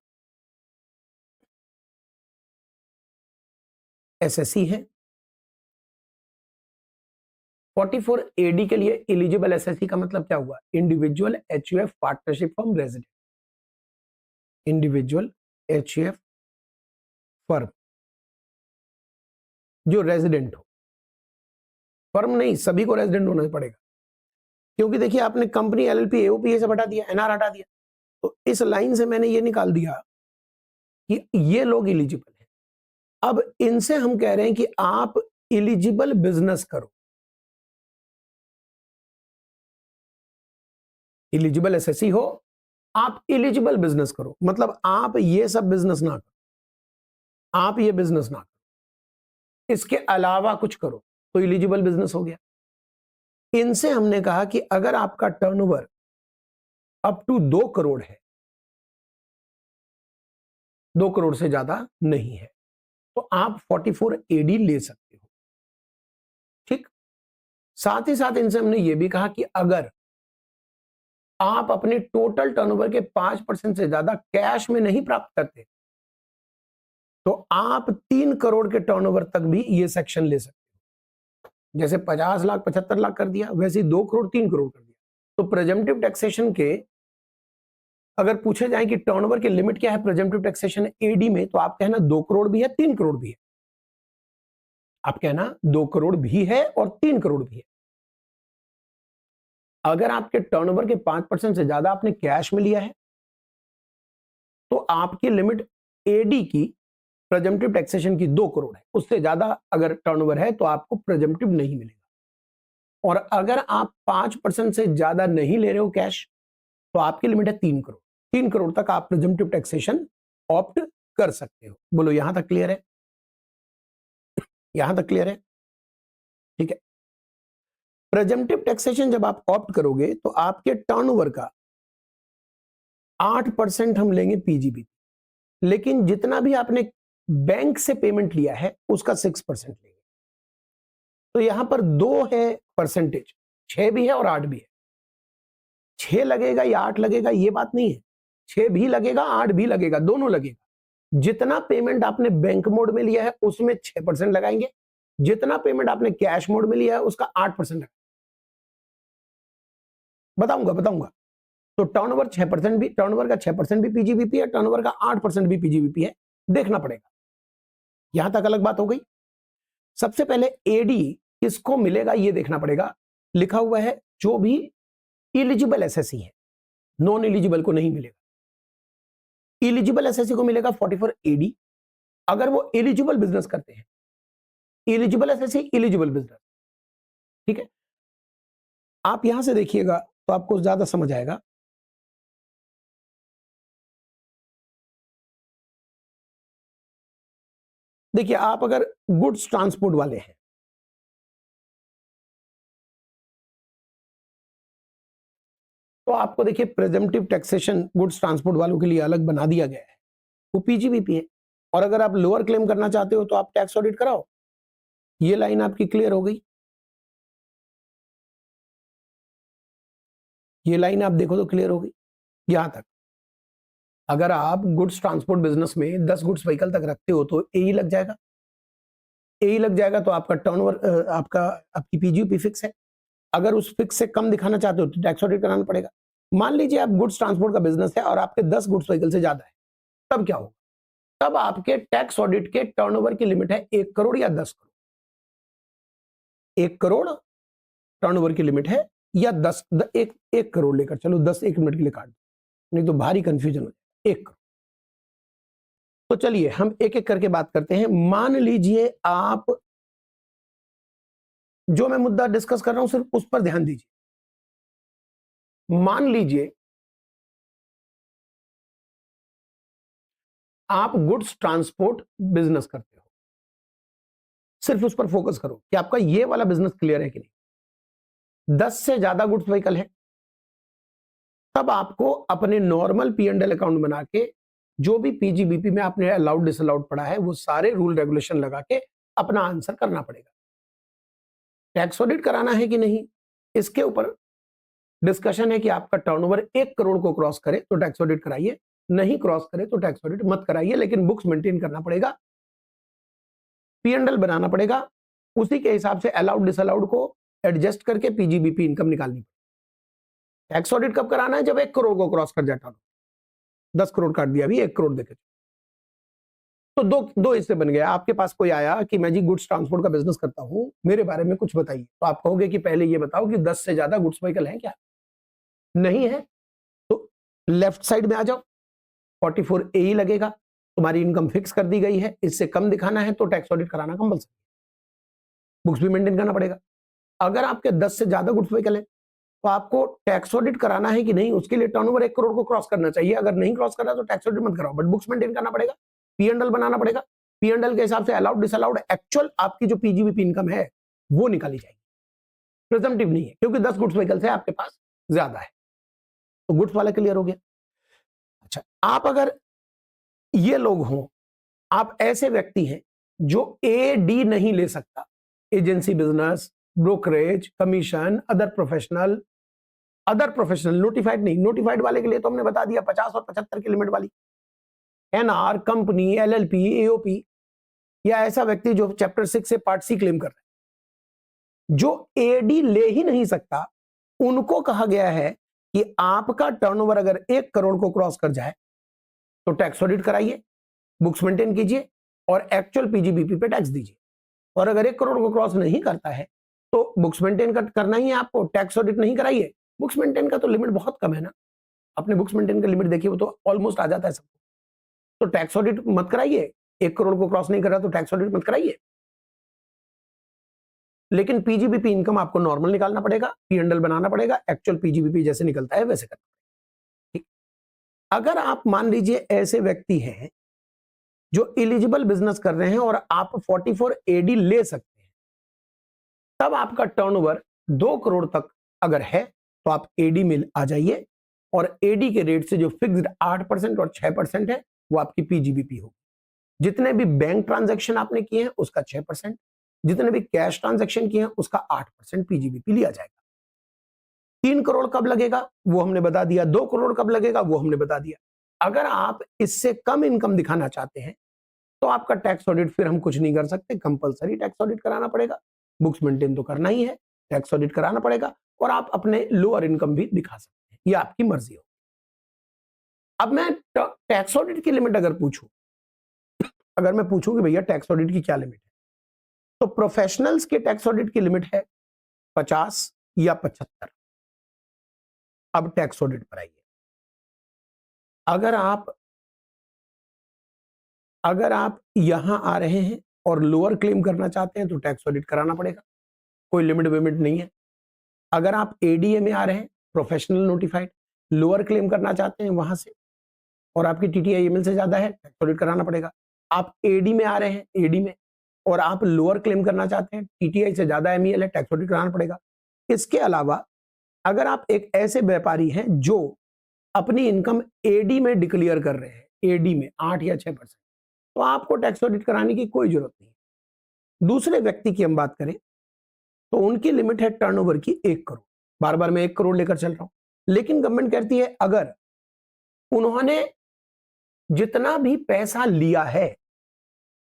एसएससी है, 44 एडी के लिए एलिजिबल एसएससी का मतलब क्या हुआ? Individual HUF partnership firm resident, individual HUF firm जो रेजिडेंट हो, फर्म नहीं, सभी को रेजिडेंट होना पड़ेगा, क्योंकि देखिए आपने कंपनी एलएलपी एओपी से हटा दिया, एनआर हटा दिया, तो इस लाइन से मैंने ये निकाल दिया कि ये लोग एलिजिबल हैं। अब इनसे हम कह रहे हैं कि आप एलिजिबल बिजनेस करो, एलिजिबल एसएससी हो, आप एलिजिबल बिजनेस करो, मतलब आप ये सब बिजनेस ना करो, आप ये बिजनेस ना करो, इसके अलावा कुछ करो, तो एलिजिबल बिजनेस हो गया। इनसे हमने कहा कि अगर आपका टर्नओवर अप टू 2 करोड़ है, 2 करोड़ से ज्यादा नहीं है, तो आप 44 एडी ले सकते हो, ठीक। साथ ही साथ इनसे हमने ये भी कहा कि अगर आप अपने टोटल टर्नओवर के 5% से ज्यादा कैश में नहीं प्राप्त करते, तो आप 3 करोड़ के टर्नओवर तक भी ये सेक्शन ले सकते हो। जैसे 50 लाख 75 लाख कर दिया, वैसे ही 2 करोड़ 3 करोड़ कर दिया। तो प्रेजम्पटिव टैक्सेशन के अगर पूछे जाए कि टर्नओवर की लिमिट क्या है प्रेजम्पटिव टैक्सेशन एडी में, तो आप कहना 2 करोड़ भी है, 3 करोड़ भी है, आप कहना 2 करोड़ भी है और 3 करोड़ भी है। अगर आपके टर्नओवर के 5% से ज्यादा आपने कैश में लिया है, तो आपकी लिमिट एडी की प्रेजम्पटिव टैक्सेशन की 2 करोड़ है, उससे ज्यादा अगर टर्नओवर है तो आपको प्रेजम्पटिव नहीं मिलेगा। और अगर आप 5% से ज्यादा नहीं ले रहे हो कैश, तो आपकी लिमिट है 3 करोड़, 3 करोड़ तक आप प्रेजम्पटिव टैक्सेशन ऑप्ट कर सकते हो। बोलो यहां तक क्लियर है? यहां तक क्लियर है? ठीक है। प्रेजम्पटिव टैक्सेशन जब आप ऑप्ट करोगे तो आपके टर्नओवर का 8% हम लेंगे पीजीबी, लेकिन जितना भी आपने बैंक से पेमेंट लिया है उसका 6% लेंगे। तो यहां पर 2 है परसेंटेज, 6 भी है और 8 भी है। 6 लगेगा या 8 लगेगा ये बात नहीं है, 6 भी लगेगा 8 भी लगेगा, दोनों लगेगा। जितना पेमेंट आपने बैंक मोड में लिया है उसमें 6% लगाएंगे, जितना पेमेंट आपने कैश मोड में लिया है उसका 8% लगाएंगे। बताऊंगा बताऊंगा। तो टर्नओवर 6% भी, टर्नओवर का 6% भी पीजीबीपी है, टर्नओवर का 8% भी पीजीबीपी है, देखना पड़ेगा। यहां तक अलग बात हो गई। सबसे पहले एडी किसको मिलेगा ये देखना पड़ेगा। लिखा हुआ है जो भी एलिजिबल एसएससी है, नॉन एलिजिबल को नहीं मिलेगा। एलिजिबल एसएससी को मिलेगा 44 एडी, अगर वो एलिजिबल बिजनेस करते हैं। एलिजिबल एसएससी, एलिजिबल बिजनेस, ठीक है। आप यहां से देखिएगा तो आपको ज्यादा समझ आएगा। देखिए, आप अगर गुड्स ट्रांसपोर्ट वाले हैं, तो आपको देखिए प्रेजेंटिव टैक्सेशन गुड्स ट्रांसपोर्ट वालों के लिए अलग बना दिया गया है, वो पीजीबीपी है। और अगर आप लोअर क्लेम करना चाहते हो तो आप टैक्स ऑडिट कराओ। ये लाइन आपकी क्लियर हो गई। ये लाइन आप देखो तो क्लियर हो गई यहां तक। अगर आप गुड्स ट्रांसपोर्ट बिजनेस में 10 गुड्स व्हीकल तक रखते हो तो एई लग जाएगा। एई लग जाएगा तो आपका टर्नओवर, आपकी पीजीबीपी फिक्स है। अगर उस फिक्स से कम दिखाना चाहते हो तो टैक्स ऑडिट कराना पड़ेगा। मान लीजिए आप गुड्स ट्रांसपोर्ट का बिजनेस है और आपके 10 गुड्स व्हीकल से ज्यादा है, तब क्या होगा? तब आपके टैक्स ऑडिट के टर्नओवर की लिमिट है 1 करोड़ या 10 करोड़। 1 करोड़ टर्नओवर की लिमिट है, या 1 करोड़ लेकर चलो, 10 1 मिनट के लिए काट दो, नहीं तो भारी कंफ्यूजन हो जाए। 1 करोड़। तो चलिए हम एक एक करके बात करते हैं। मान लीजिए आप, जो मैं मुद्दा डिस्कस कर रहा हूं सिर्फ उस पर ध्यान दीजिए। मान लीजिए आप गुड्स ट्रांसपोर्ट बिजनेस करते हो, सिर्फ उस पर फोकस करो कि आपका ये वाला बिजनेस क्लियर है कि नहीं। 10 से ज्यादा गुड्स व्हीकल है, तब आपको अपने नॉर्मल P&L अकाउंट बना के जो भी पीजीबीपी में आपने अलाउड डिसअलाउड पड़ा है वो सारे रूल रेगुलेशन लगा के अपना आंसर करना पड़ेगा। टैक्स ऑडिट कराना है कि नहीं, इसके ऊपर डिस्कशन है कि आपका टर्नओवर 1 करोड़ को क्रॉस करे तो टैक्स ऑडिट कराइए, नहीं क्रॉस करे तो टैक्स ऑडिट मत कराइए, लेकिन बुक्स मेंटेन करना पड़ेगा, P&L बनाना पड़ेगा, उसी के हिसाब से अलाउड डिसअलाउड को एडजस्ट करके पीजीबीपी इनकम निकालनी पड़ेगी। टैक्स ऑडिट कब कराना है? जब 1 करोड़ को क्रॉस कर जाता, 10 करोड़ काट दिया, अभी 1 करोड़ देखे तो दो हिस्से बन गया। आपके पास कोई आया कि मैं जी गुड्स ट्रांसपोर्ट का बिजनेस करता हूं, मेरे बारे में कुछ बताइए, तो आप कहोगे कि पहले ये बताओ कि 10 से ज्यादा गुड्स व्हीकल हैं क्या? नहीं है तो लेफ्ट साइड में आ जाओ, 44 ए लगेगा, तुम्हारी इनकम फिक्स कर दी गई है, इससे कम दिखाना है तो टैक्स ऑडिट कराना कंपलसरी, बुक्स भी मेंटेन करना पड़ेगा। अगर आपके 10 से ज्यादा गुड्स व्हीकल है तो आपको टैक्स ऑडिट कराना है कि नहीं, उसके लिए टर्नओवर 1 करोड़ को क्रॉस करना चाहिए। अगर नहीं क्रॉस कर रहा तो टैक्स ऑडिट मत कराओ, बट बुक्स मेंटेन करना पड़ेगा, P&L बनाना पड़ेगा, P&L के हिसाब से अलाउड डिसअलाउड एक्चुअल आपकी जो पीजीबीपी इनकम है वो निकाली जाएगी, प्रेजेंटिव नहीं है, क्योंकि 10 गुड्स व्हीकल से आपके पास ज्यादा है। तो गुड्स वाला क्लियर हो गया। अच्छा, आप अगर ये लोग हों, आप ऐसे व्यक्ति हैं जो AD नहीं ले सकता, agency business, brokerage, commission, other professional, notified नहीं, नोटिफाइड वाले के लिए तो हमने बता दिया 50 और 75 की लिमिट वाली, NR, कंपनी, LLP, AOP, या ऐसा व्यक्ति जो चैप्टर 6 से पार्ट C क्लेम कर रहा है, जो AD ले ही नहीं सकता, उनको कहा गया है कि आपका टर्नओवर अगर 1 करोड़ को क्रॉस कर जाए तो टैक्स ऑडिट कराइए, बुक्स मेंटेन कीजिए और एक्चुअल पीजीबीपी पे टैक्स दीजिए। और अगर 1 करोड़ को क्रॉस नहीं करता है तो बुक्स मेंटेन करना ही है आपको, टैक्स ऑडिट नहीं कराइए। बुक्स मेंटेन का तो लिमिट बहुत कम है ना, आपने बुक्स मेंटेन का लिमिट देखिए, वो तो ऑलमोस्ट आ जाता है सबको। तो टैक्स ऑडिट मत कराइए, 1 करोड़ को क्रॉस नहीं कर रहा तो टैक्स ऑडिट मत कराइए, लेकिन पीजीबीपी इनकम आपको नॉर्मल निकालना पड़ेगा, P&L बनाना पड़ेगा, एक्चुअल पीजीबीपी जैसे निकलता है वैसे करना पड़ेगा। ठीक, अगर आप मान लीजिए ऐसे व्यक्ति हैं जो एलिजिबल बिजनेस कर रहे हैं और आप 44 AD ले सकते हैं, तब आपका टर्नओवर 2 करोड़ तक अगर है तो आप AD में आ जाइए, और AD के रेट से जो फिक्स्ड 8% और 6% है वो आपकी पीजीबीपी होगी। जितने भी बैंक ट्रांजैक्शन आपने किए हैं उसका 6%, जितने भी कैश ट्रांजैक्शन किए हैं उसका 8% पीजीबीपी लिया जाएगा। 3 करोड़ कब लगेगा वो हमने बता दिया, 2 करोड़ कब लगेगा वो हमने बता दिया। अगर आप इससे कम इनकम दिखाना चाहते हैं तो आपका टैक्स ऑडिट फिर हम कुछ नहीं कर सकते, कंपलसरी टैक्स ऑडिट कराना पड़ेगा, बुक्स मेंटेन तो करना ही है, टैक्स ऑडिट कराना पड़ेगा, और आप अपने लोअर इनकम भी दिखा सकते हैं, ये आपकी मर्जी हो। अब मैं टैक्स ऑडिट की लिमिट अगर पूछूं, अगर मैं पूछूं कि भैया टैक्स ऑडिट की क्या लिमिट है, तो प्रोफेशनल्स के टैक्स ऑडिट की लिमिट है 50 या 75। अब टैक्स ऑडिट पर आइए। अगर आप यहां आ रहे हैं और लोअर क्लेम करना चाहते हैं तो टैक्स ऑडिट कराना पड़ेगा, कोई लिमिट विमिट नहीं है। अगर आप ADA में आ रहे हैं, प्रोफेशनल नोटिफाइड, लोअर क्लेम करना चाहते हैं वहां से, और आपकी TTIML से ज्यादा है, टैक्स ऑडिट कराना पड़ेगा। आप एडी में आ रहे हैं, एडी में, और आप लोअर क्लेम करना चाहते हैं, टीटीआई से ज्यादा एमईएल है, टैक्स ऑडिट कराना पड़ेगा। इसके अलावा अगर आप एक ऐसे व्यापारी हैं जो अपनी इनकम एडी में डिक्लेयर कर रहे हैं, एडी में 8 या 6%, तो आपको टैक्स ऑडिट कराने की कोई जरूरत नहीं। दूसरे व्यक्ति की हम बात करें तो उनकी लिमिट है टर्नओवर की 1 करोड़। बार बार मैं 1 करोड़ लेकर चल रहा हूं, लेकिन गवर्नमेंट कहती है अगर उन्होंने जितना भी पैसा लिया है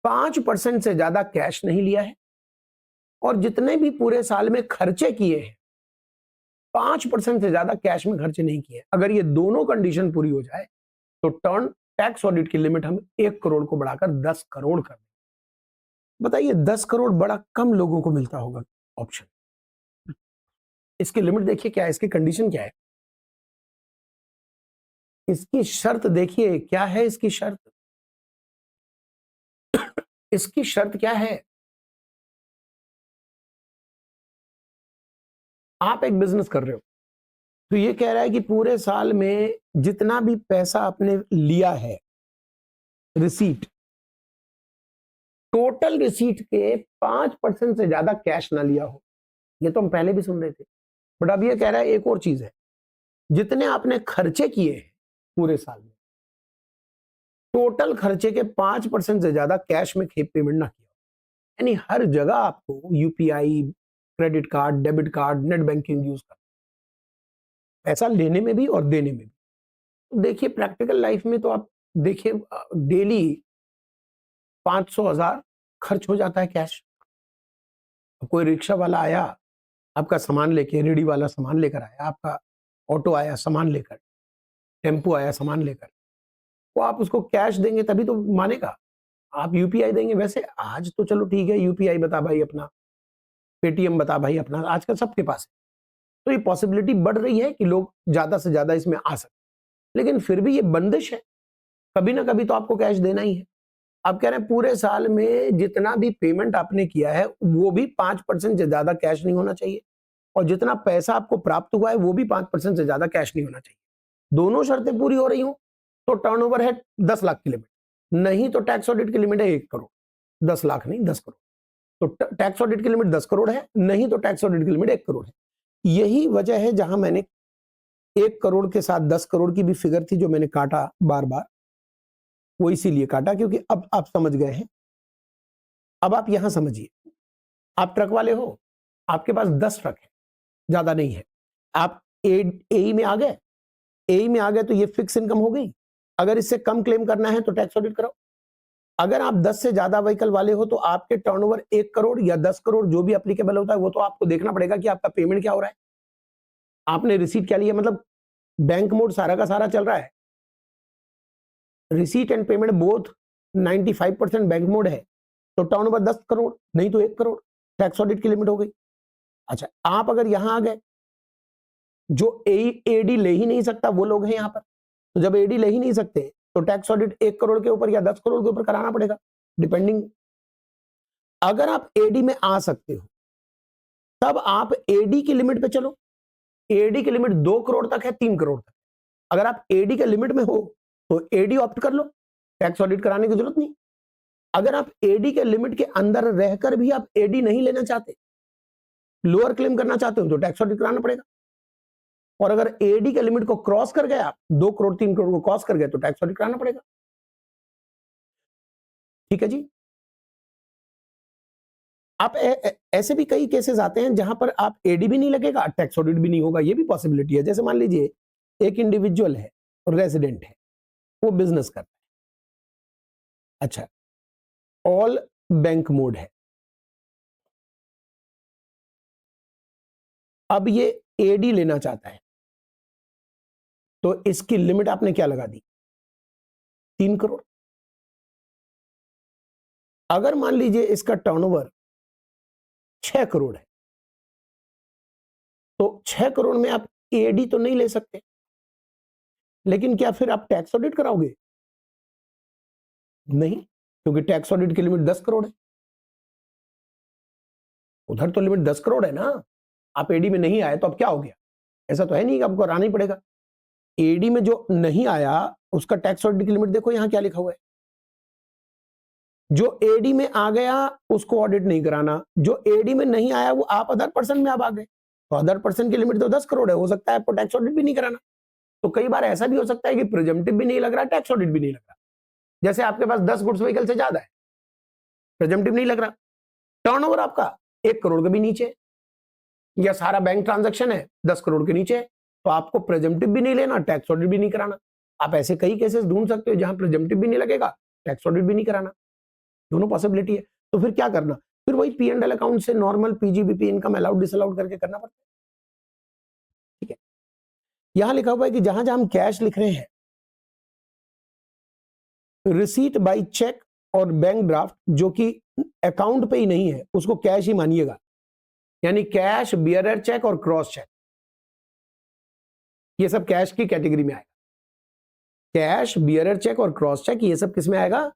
5% से ज्यादा कैश नहीं लिया है, और जितने भी पूरे साल में खर्चे किए हैं 5% से ज्यादा कैश में खर्चे नहीं किए, अगर ये दोनों कंडीशन पूरी हो जाए तो टर्न टैक्स ऑडिट की लिमिट हम 1 करोड़ को बढ़ाकर 10 करोड़ कर दें। बताइए 10 करोड़ बड़ा कम लोगों को मिलता होगा ऑप्शन। इसकी लिमिट देखिए क्या है, इसकी कंडीशन क्या है, इसकी शर्त देखिए क्या है, इसकी शर्त इसकी शर्त क्या है। आप एक बिजनेस कर रहे हो तो ये कह रहा है कि पूरे साल में जितना भी पैसा आपने लिया है, रिसीट, टोटल रिसीट के 5% से ज्यादा कैश ना लिया हो। ये तो हम पहले भी सुन रहे थे, बट अब ये कह रहा है एक और चीज है, जितने आपने खर्चे किए हैं पूरे साल में, टोटल खर्चे के 5% से ज्यादा कैश में पेमेंट ना किया। यानी हर जगह आपको UPI, credit card, debit card, net banking use करना, पैसा लेने में भी और देने में भी। तो देखिए प्रैक्टिकल लाइफ में तो आप देखिए डेली 500,000 खर्च हो जाता है कैश। कोई रिक्शा वाला आया आपका सामान लेके, रेडी वाला सामान लेकर आया, आपका ऑटो आया सामान लेकर, टेम्पो आया सामान लेकर, तो आप उसको कैश देंगे तभी तो मानेगा। आप यूपीआई देंगे, वैसे आज तो चलो ठीक है, यूपीआई बता भाई अपना, पेटीएम बता भाई अपना, आजकल सबके पास है, तो ये पॉसिबिलिटी बढ़ रही है कि लोग ज्यादा से ज्यादा इसमें आ सकते, लेकिन फिर भी ये बंदिश है, कभी ना कभी तो आपको कैश देना ही है। आप कह रहे हैं पूरे साल में जितना भी पेमेंट आपने किया है वो भी 5% से ज्यादा कैश नहीं होना चाहिए, और जितना पैसा आपको प्राप्त हुआ है वो भी 5% से ज्यादा कैश नहीं होना चाहिए। दोनों शर्तें पूरी हो रही हो तो टर्नओवर है 10 लाख की लिमिट, नहीं तो टैक्स ऑडिट की लिमिट है 1 करोड़। 10 लाख नहीं, 10 करोड़। तो टैक्स ऑडिट की लिमिट 10 करोड़ है, नहीं तो टैक्स ऑडिट की लिमिट 1 करोड़ है। यही वजह है जहां मैंने 1 करोड़ के साथ 10 करोड़ की भी फिगर थी जो मैंने काटा बार बार, वो इसीलिए काटा क्योंकि अब आप समझ गए हैं। अब आप यहां समझिए, आप ट्रक वाले हो, आपके पास 10 ट्रक है, ज्यादा नहीं है, आप एई में आ गए, एई में आ गए तो ये फिक्स इनकम हो गई। अगर इससे कम क्लेम करना है तो टैक्स ऑडिट कराओ। अगर आप 10 से ज्यादा व्हीकल वाले हो तो आपके टर्नओवर 1 करोड़ या 10 करोड़ जो भी एप्लीकेबल होता है वो तो आपको देखना पड़ेगा कि आपका पेमेंट क्या हो रहा है, आपने रिसीट क्या लिया, मतलब बैंक मोड सारा का सारा चल रहा है, receipt and payment both 95% bank mode है, तो टर्नओवर 10 करोड़ नहीं तो 1 करोड़, टैक्स ऑडिट की लिमिट हो गई। अच्छा, आप अगर यहां आ गए, जो एडी ले ही नहीं सकता वो लोग हैं यहां पर, तो जब एडी ले ही नहीं सकते तो टैक्स ऑडिट 1 करोड़ के ऊपर या 10 करोड़ के ऊपर कराना पड़ेगा, डिपेंडिंग। अगर आप एडी में आ सकते हो तब आप एडी की लिमिट पे चलो, एडी की लिमिट 2 करोड़ तक है, 3 करोड़ तक। अगर आप एडी के लिमिट में हो तो एडी ऑप्ट कर लो, टैक्स ऑडिट कराने की जरूरत नहीं। अगर आप एडी के लिमिट के अंदर रहकर भी आप एडी नहीं लेना चाहते, लोअर क्लेम करना चाहते हो, तो टैक्स ऑडिट कराना पड़ेगा। और अगर एडी के लिमिट को क्रॉस कर गए आप, 2 करोड़ 3 करोड़ को क्रॉस कर गए, तो टैक्स ऑडिट कराना पड़ेगा। ठीक है जी। आप ऐसे भी कई केसेस आते हैं जहां पर आप एडी भी नहीं लगेगा, टैक्स ऑडिट भी नहीं होगा, ये भी पॉसिबिलिटी है। जैसे मान लीजिए एक इंडिविजुअल है, रेजिडेंट है, वो बिजनेस करता है, अच्छा, ऑल बैंक मोड है, अब ये एडी लेना चाहता है, तो इसकी लिमिट आपने क्या लगा दी, 3 करोड़। अगर मान लीजिए इसका टर्नओवर 6 करोड़ है, तो 6 करोड़ में आप एडी तो नहीं ले सकते, लेकिन क्या फिर आप टैक्स ऑडिट कराओगे, नहीं, क्योंकि टैक्स ऑडिट की लिमिट 10 करोड़ है, उधर तो लिमिट 10 करोड़ है ना। आप एडी में नहीं आए तो अब क्या हो गया, ऐसा तो है नहीं कि आपको कराना ही पड़ेगा। एडी में जो नहीं आया उसका टैक्स ऑडिट की लिमिट देखो यहां क्या लिखा हुआ है, जो एडी में आ गया उसको ऑडिट नहीं कराना, जो एडी में नहीं आया वो आप अदर पर्सन में आप आ गए, तो अदर पर्सन की लिमिट तो 10 करोड़ है, हो सकता है आपको टैक्स ऑडिट भी नहीं कराना। तो कई बार ऐसा भी हो सकता है कि प्रिजम्पटिव भी नहीं लग रहा, टैक्स ऑडिट भी नहीं लग रहा। जैसे आपके पास 10 गुड्स व्हीकल से ज्यादा है, प्रिजम्पटिव नहीं लग रहा, टर्नओवर आपका 1 करोड़ के भी नीचे है, या सारा बैंक ट्रांजैक्शन है 10 करोड़ के नीचे है, तो आपको प्रिजम्पटिव भी नहीं लेना, टैक्स ऑडिट भी नहीं कराना। आप ऐसे कई केसेस ढूंढ सकते हो जहां प्रिजम्पटिव भी नहीं लगेगा, टैक्स ऑडिट भी नहीं कराना, दोनों पॉसिबिलिटी है। तो फिर क्या करना, फिर वही P&L अकाउंट से normal PGBP income allowed disallowed करके करना पड़ता है। ठीक है, यहां लिखा हुआ है कि जहां जहां हम कैश लिख रहे हैं, रिसीट बाय चेक और बैंक ड्राफ्ट जो कि अकाउंट पे ही नहीं है उसको कैश ही मानिएगा, यानी कैश, बियरर चेक और क्रॉस चेक, ये सब कैश की कैटेगरी में आएगा। कैश, बियरर चेक और क्रॉस चेक ये सब किस में आएगा,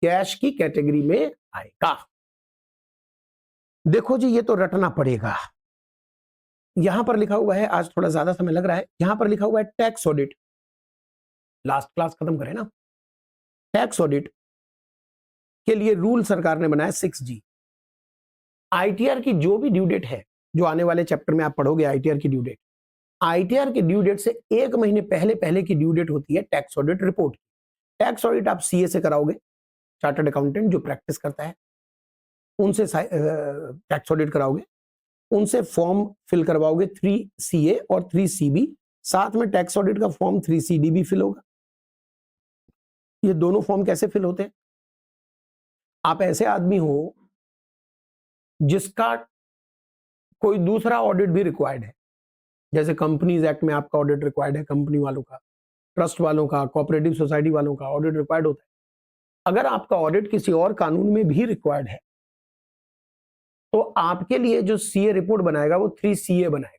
कैश की कैटेगरी में आएगा। देखो जी, ये तो रटना पड़ेगा। यहां पर लिखा हुआ है, आज थोड़ा ज्यादा समय लग रहा है, यहां पर लिखा हुआ है टैक्स ऑडिट। लास्ट क्लास खत्म करें ना, टैक्स ऑडिट के लिए रूल सरकार ने बनाया 6G। आईटीआर की जो भी ड्यू डेट है, जो आने वाले चैप्टर में आप पढ़ोगे आईटीआर की ड्यू डेट, आईटीआर की ड्यू डेट से 1 महीने पहले पहले की ड्यू डेट होती है tax audit report. Tax audit आप सीए से कराओगे, चार्टर्ड अकाउंटेंट जो प्रैक्टिस करता है उनसे टैक्स ऑडिट कराओगे, उनसे फॉर्म फिल करवाओगे 3CA और 3CB, साथ में टैक्स ऑडिट का फॉर्म 3CD भी फिल होगा। ये दोनों फॉर्म कैसे फिल होते हैं, आप ऐसे आदमी हो जिसका कोई दूसरा ऑडिट भी रिक्वायर्ड है, जैसे कंपनीज एक्ट में आपका ऑडिट रिक्वायर्ड है, कंपनी वालों का, ट्रस्ट वालों का, कोऑपरेटिव सोसाइटी वालों का ऑडिट रिक्वायर्ड होता है। अगर आपका ऑडिट किसी और कानून में भी रिक्वायर्ड है तो आपके लिए जो सीए रिपोर्ट बनाएगा वो 3CA बनाएगा,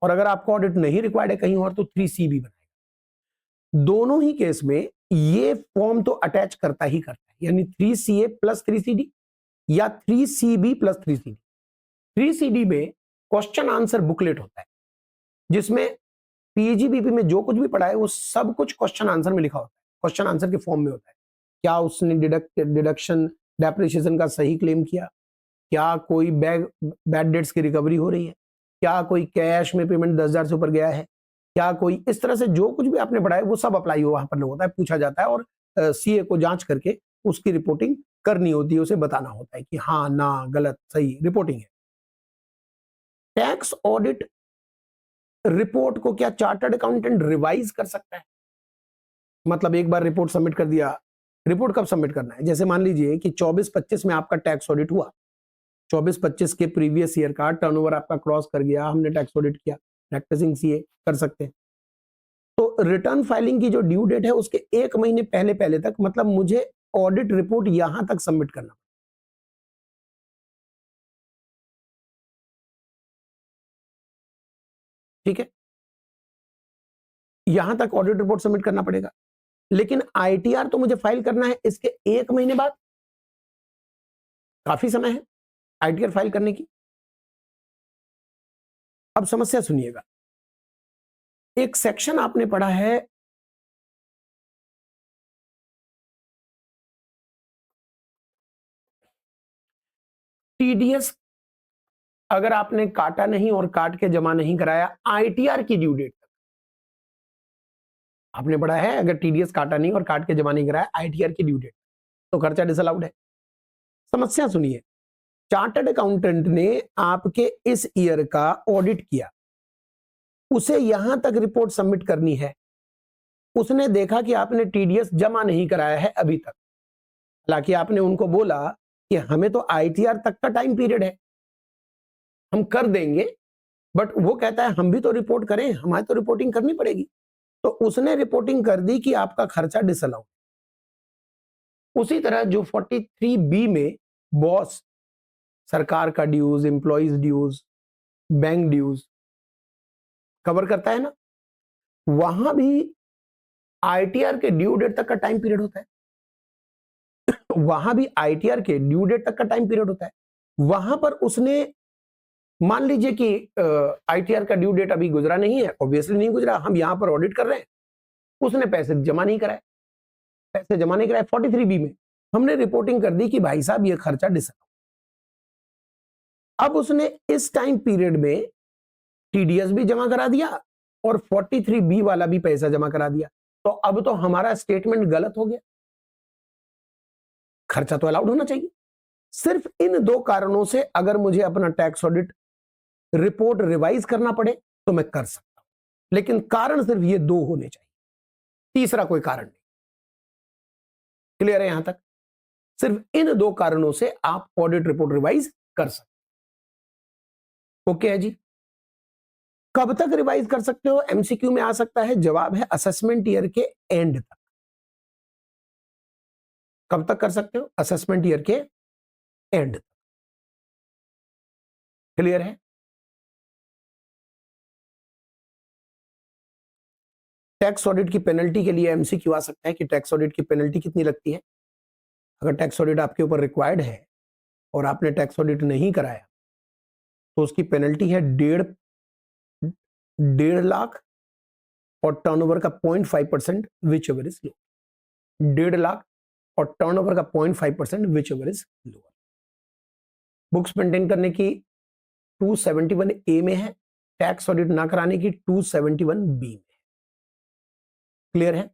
और अगर आपका ऑडिट नहीं रिक्वायर्ड है कहीं और तो 3CB बनाएगा। दोनों ही केस में ये फॉर्म तो अटैच करता ही करता है, यानी 3CA प्लस 3CD या 3CB प्लस 3CD। 3CD में क्वेश्चन आंसर बुकलेट होता है, जिसमें पीजीबीपी में जो कुछ भी पढ़ा है वो सब कुछ क्वेश्चन आंसर में लिखा होता है, क्वेश्चन आंसर के फॉर्म में होता है। क्या उसने डिडक्शन डेप्रिसिएशन का सही क्लेम किया, क्या कोई बैड डेट्स की रिकवरी हो रही है, क्या कोई कैश में पेमेंट 10,000 से ऊपर गया है, क्या कोई इस तरह से जो कुछ भी आपने पढ़ा है वो सब अप्लाई वहां पर होता है, पूछा जाता है, और सीए को जांच करके उसकी रिपोर्टिंग करनी होती है, उसे बताना होता है कि हाँ ना गलत सही रिपोर्टिंग है। टैक्स ऑडिट रिपोर्ट को क्या चार्टर्ड अकाउंटेंट रिवाइज कर सकता है, मतलब एक बार रिपोर्ट सबमिट कर दिया, रिपोर्ट कब सबमिट करना है, जैसे मान लीजिए कि 24-25 में आपका टैक्स ऑडिट हुआ, 24-25 के प्रीवियस ईयर का टर्नओवर आपका क्रॉस कर गया, हमने टैक्स ऑडिट किया, प्रैक्टिसिंग सीए कर सकते हैं। तो रिटर्न फाइलिंग की जो ड्यू डेट है उसके 1 महीने पहले पहले तक, मतलब मुझे ऑडिट रिपोर्ट यहां तक सबमिट करना, ठीक है, यहां तक ऑडिट रिपोर्ट सबमिट करना पड़ेगा। लेकिन आईटीआर तो मुझे फाइल करना है इसके 1 महीने बाद, काफी समय है आईटीआर फाइल करने की। अब समस्या सुनिएगा, एक सेक्शन आपने पढ़ा है टीडीएस, अगर आपने काटा नहीं और काट के जमा नहीं कराया आईटीआर की ड्यू डेट तक, आपने पढ़ा है अगर टीडीएस काटा नहीं और काट के जमा नहीं कराया आईटीआर की ड्यू डेट तो खर्चा डिसअलाउड है। समस्या सुनिए, चार्टर्ड अकाउंटेंट ने आपके इस ईयर का ऑडिट किया, उसे यहां तक रिपोर्ट सबमिट करनी है, उसने देखा कि आपने टीडीएस जमा नहीं कराया है अभी तक, हालांकि आपने उनको बोला कि हमें तो आईटीआर तक का टाइम पीरियड है, हम कर देंगे, बट वो कहता है हम भी तो रिपोर्ट करें, हमारी तो रिपोर्टिंग करनी पड़ेगी, तो उसने रिपोर्टिंग कर दी कि आपका खर्चा डिसअलाउड। उसी तरह जो 43B में बॉस सरकार का dues, employees dues, bank dues cover करता है ना, वहां भी आईटीआर के ड्यू डेट तक का टाइम पीरियड होता है, वहां भी आईटीआर के ड्यू डेट तक का टाइम पीरियड होता है। वहां पर उसने मान लीजिए कि आईटीआर का ड्यू डेट अभी गुजरा नहीं है, ऑब्वियसली नहीं गुजरा, हम यहां पर ऑडिट कर रहे हैं, उसने पैसे जमा नहीं कराए, पैसे जमा नहीं कराए 43B में, हमने रिपोर्टिंग कर दी कि भाई साहब ये खर्चा डिसअलाउड। अब उसने इस टाइम पीरियड में टीडीएस भी जमा करा दिया और 43B वाला भी पैसा जमा करा दिया, तो अब तो हमारा स्टेटमेंट गलत हो गया। खर्चा तो अलाउड होना चाहिए। सिर्फ इन दो कारणों से अगर मुझे अपना टैक्स ऑडिट रिपोर्ट रिवाइज करना पड़े तो मैं कर सकता हूं, लेकिन कारण सिर्फ ये दो होने चाहिए, तीसरा कोई कारण नहीं। क्लियर है यहां तक? सिर्फ इन दो कारणों से आप ऑडिट रिपोर्ट रिवाइज कर सकते। ओके है जी। कब तक रिवाइज कर सकते हो? एमसीक्यू में आ सकता है। जवाब है असेसमेंट ईयर के एंड तक। कब तक कर सकते हो? असेसमेंट ईयर के एंड तक। क्लियर है? टैक्स ऑडिट की पेनल्टी के लिए एमसीक्यू आ सकता है कि टैक्स ऑडिट की पेनल्टी कितनी लगती है। अगर टैक्स ऑडिट आपके ऊपर रिक्वायर्ड है और आपने टैक्स ऑडिट नहीं कराया तो उसकी पेनल्टी है 1.5 लाख और टर्नओवर का 0.5% which ever is low. 1.5 lakh और टर्नओवर का 0.5% which ever is lower. Books maintain करने की 271A में है, टैक्स ऑडिट ना कराने की 271B में। क्लियर है?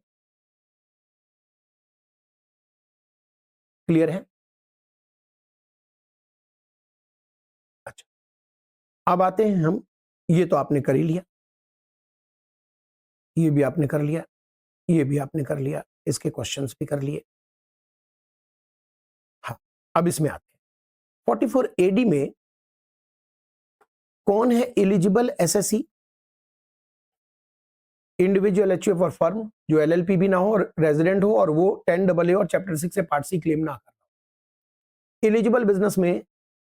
क्लियर है? अच्छा, अब आते हैं हम, ये तो आपने कर ही लिया, ये भी आपने कर लिया, ये भी आपने कर लिया, इसके क्वेश्चंस भी कर लिए। हाँ, अब इसमें आते हैं 44AD में कौन है एलिजिबल एसएससी? इंडिविजुअल एचयूएफ और फर्म जो एलएलपी भी ना हो और रेजिडेंट हो और वो 10AA और चैप्टर 6 से पार्ट सी क्लेम ना कर। एलिजिबल बिजनेस में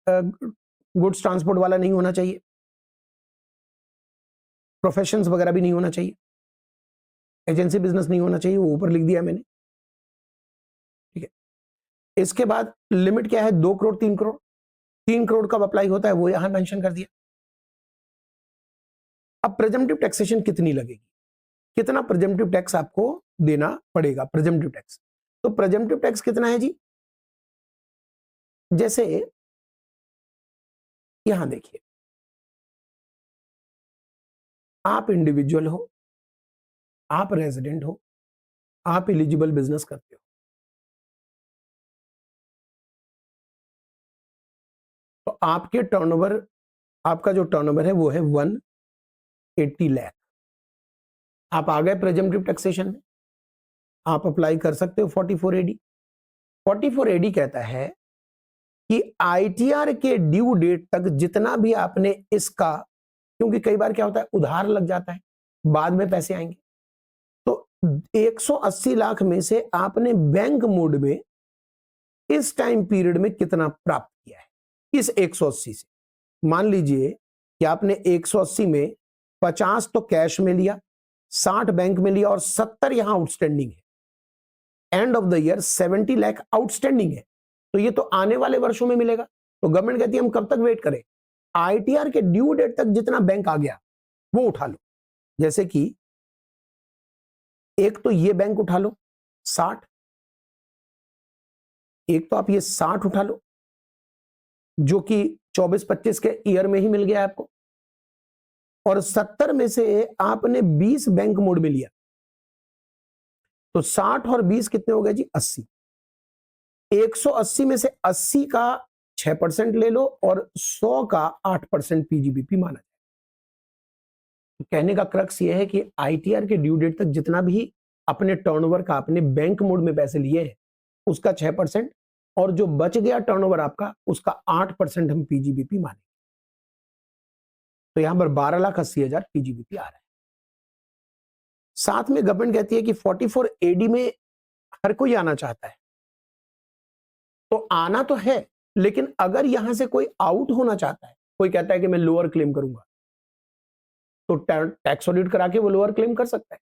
गुड्स ट्रांसपोर्ट वाला नहीं होना चाहिए, प्रोफेशंस वगैरह भी नहीं होना चाहिए, एजेंसी बिजनेस नहीं होना चाहिए, वो ऊपर लिख दिया मैंने। ठीक है, इसके बाद लिमिट क्या है? 2 करोड़ 3 करोड़। 3 करोड़ कब अप्लाई होता है वो यहां मेंशन कर दिया। अब प्रेजम्पटिव टैक्सेशन कितनी लगेगी, कितना प्रेजम्पटिव टैक्स आपको देना पड़ेगा? प्रेजम्पटिव टैक्स, तो प्रेजम्पटिव टैक्स कितना है जी? जैसे यहां देखिए, आप इंडिविजुअल हो, आप रेजिडेंट हो, आप एलिजिबल बिजनेस करते हो, तो आपके टर्नओवर, आपका जो टर्नओवर है वो है 180 लाख। आप आ गए प्रेजम्पटिव टैक्सेशन में, आप अप्लाई कर सकते हो 44AD। 44AD कहता है कि आईटीआर के ड्यू डेट तक जितना भी आपने इसका, क्योंकि कई बार क्या होता है उधार लग जाता है, बाद में पैसे आएंगे, तो 180 लाख में से आपने बैंक मोड में इस टाइम पीरियड में कितना प्राप्त किया है? इस 180 से मान लीजिए कि आपने 180 में 50 तो कैश में लिया, 60 बैंक में लिया और 70 यहां आउटस्टैंडिंग है। End of the year 70 lakh outstanding है, तो ये तो आने वाले वर्षों में मिलेगा। तो गवर्नमेंट कहती है हम कब तक वेट करें? आईटीआर के ड्यू डेट तक जितना बैंक आ गया वो उठा लो। जैसे कि एक तो ये बैंक उठा लो 60, एक तो आप ये 60 उठा लो जो कि 24-25 के ईयर में ही मिल गया आपको, और 70 में से आपने 20 बैंक मोड में लिया, तो 60 और 20 कितने हो गए जी? 80। 180 में से 80 का 6% ले लो और 100 का 8% पीजीबीपी माना जाए। तो कहने का क्रक्स ये है कि आईटीआर के ड्यू डेट तक जितना भी अपने टर्नओवर का आपने बैंक मोड में पैसे लिए हैं उसका 6%, और जो बच गया टर्नओवर आपका उसका 8% हम पीजीबीपी माने। तो यहां पर 12,80,000 पीजीबीपी आ रहा है। साथ में गवर्नमेंट कहती है कि 44AD में हर कोई आना चाहता है, तो आना तो है, लेकिन अगर यहां से कोई आउट होना चाहता है, कोई कहता है कि मैं लोअर क्लेम करूंगा, तो टैक्स ऑडिट करा के वो लोअर क्लेम कर सकता है।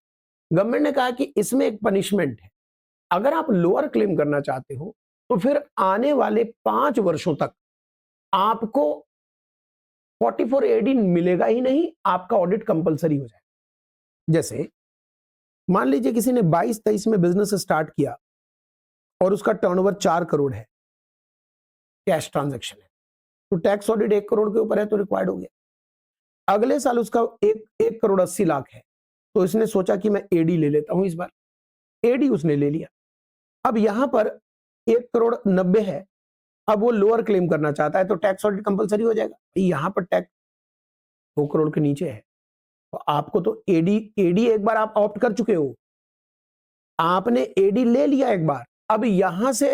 गवर्नमेंट ने कहा कि इसमें एक पनिशमेंट है, अगर आप लोअर क्लेम करना चाहते हो तो फिर आने वाले 5 वर्षों तक आपको 44AD मिलेगा ही नहीं, आपका ऑडिट कंपलसरी हो जाए। जैसे मान लीजिए किसी ने 22-23 में बिजनेस स्टार्ट किया और उसका टर्नओवर 4 करोड़ है, कैश ट्रांजैक्शन है, तो टैक्स ऑडिट 1 करोड़ के ऊपर है तो रिक्वायर्ड हो गया। अगले साल उसका 1 करोड़ 80 लाख है, तो इसने सोचा कि मैं एडी ले लेता हूं इस बार, एडी उसने ले लिया। अब यहां पर 1 करोड़ 90 है, अब वो लोअर क्लेम करना चाहता है तो टैक्स ऑडिट कंपलसरी हो जाएगा। यहां पर टैक्स 2 करोड़ के नीचे है, तो आपको तो एडी एक बार आप ऑप्ट कर चुके हो, आपने एडी ले लिया एक बार, अब यहां से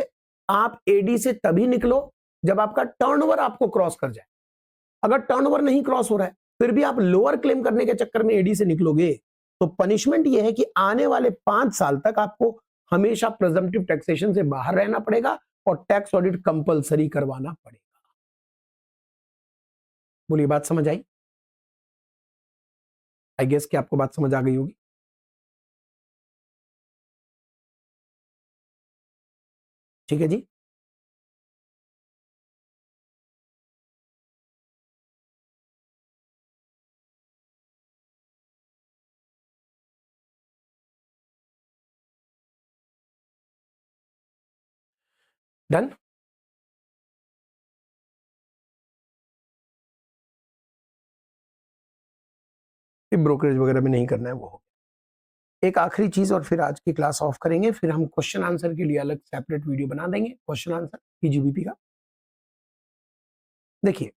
आप एडी से तभी निकलो जब आपका टर्नओवर आपको क्रॉस कर जाए। अगर टर्नओवर नहीं क्रॉस हो रहा है फिर भी आप लोअर क्लेम करने के चक्कर में एडी से निकलोगे तो पनिशमेंट यह है कि आने वाले 5 साल तक आपको हमेशा प्रिजम्पटिव टैक्सेशन से बाहर रहना पड़ेगा और टैक्स ऑडिट कंपलसरी करवाना पड़ेगा। बोलिए, बात समझ आई? आई गेस कि आपको बात समझ आ गई होगी। ठीक है जी। डन। ब्रोकरेज वगैरह में नहीं करना है वो। एक आखिरी चीज और फिर आज की क्लास ऑफ करेंगे, फिर हम क्वेश्चन आंसर के लिए अलग सेपरेट वीडियो बना देंगे, क्वेश्चन आंसर पीजीबीपी का। देखिए,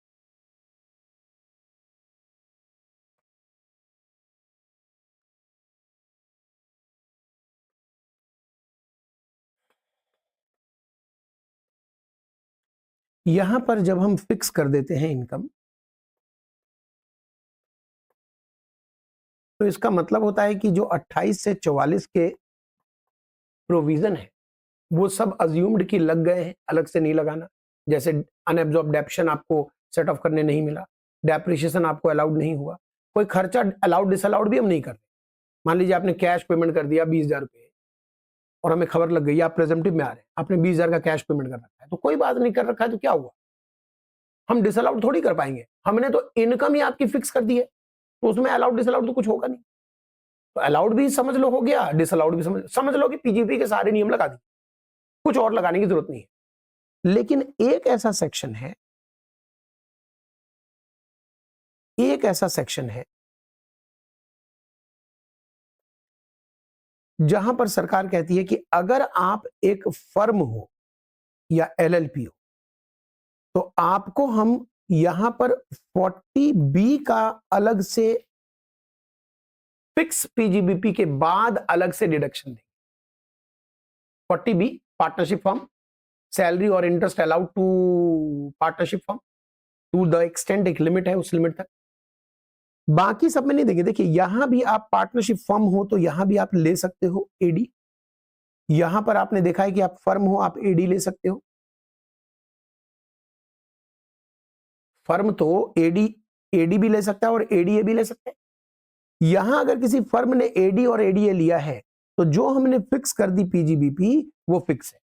यहां पर जब हम फिक्स कर देते हैं इनकम, तो इसका मतलब होता है कि जो 28 से 44 के प्रोविजन है वो सब अज्यूम्ड की लग गए हैं, अलग से नहीं लगाना। जैसे अनएब्जॉर्ब डेप्शन आपको सेट ऑफ करने नहीं मिला, डेप्रिशिएशन आपको अलाउड नहीं हुआ, कोई खर्चा अलाउड डिसअलाउड भी हम नहीं करते। मान लीजिए आपने कैश पेमेंट कर दिया 20,000 रुपये और हमें खबर लग गई आप प्रेजेंटिव में आ रहे हैं, आपने 20,000 का कैश पेमेंट कर रखा है, तो कोई बात नहीं, कर रखा है तो क्या हुआ, हम डिसअलाउड थोड़ी कर पाएंगे, हमने तो इनकम ही आपकी फिक्स कर दी है, तो उसमें अलाउड डिसअलाउड तो कुछ होगा नहीं। तो अलाउड भी समझ लो हो गया, डिसअलाउड भी समझ लो कि पीजीपी के सारे नियम लगा दी, कुछ और लगाने की जरूरत नहीं है। लेकिन एक ऐसा सेक्शन है, जहां पर सरकार कहती है कि अगर आप एक फर्म हो या एलएलपी हो तो आपको हम यहां पर 40B का अलग से फिक्स पीजीबीपी के बाद अलग से डिडक्शन देंगे। 40B पार्टनरशिप फर्म, सैलरी और interest allowed to partnership firm to the extent, एक लिमिट है, उस लिमिट तक, बाकी सब में नहीं देंगे। देखिए, यहां भी आप पार्टनरशिप फर्म हो तो यहां भी आप ले सकते हो एडी, यहां पर आपने देखा है कि आप फर्म हो आप एडी ले सकते हो, फर्म तो एडी भी ले सकता है और एडीए भी ले सकते हैं। यहां अगर किसी फर्म ने एडी और एडीए लिया है तो जो हमने फिक्स कर दी पीजीबीपी वो फिक्स है,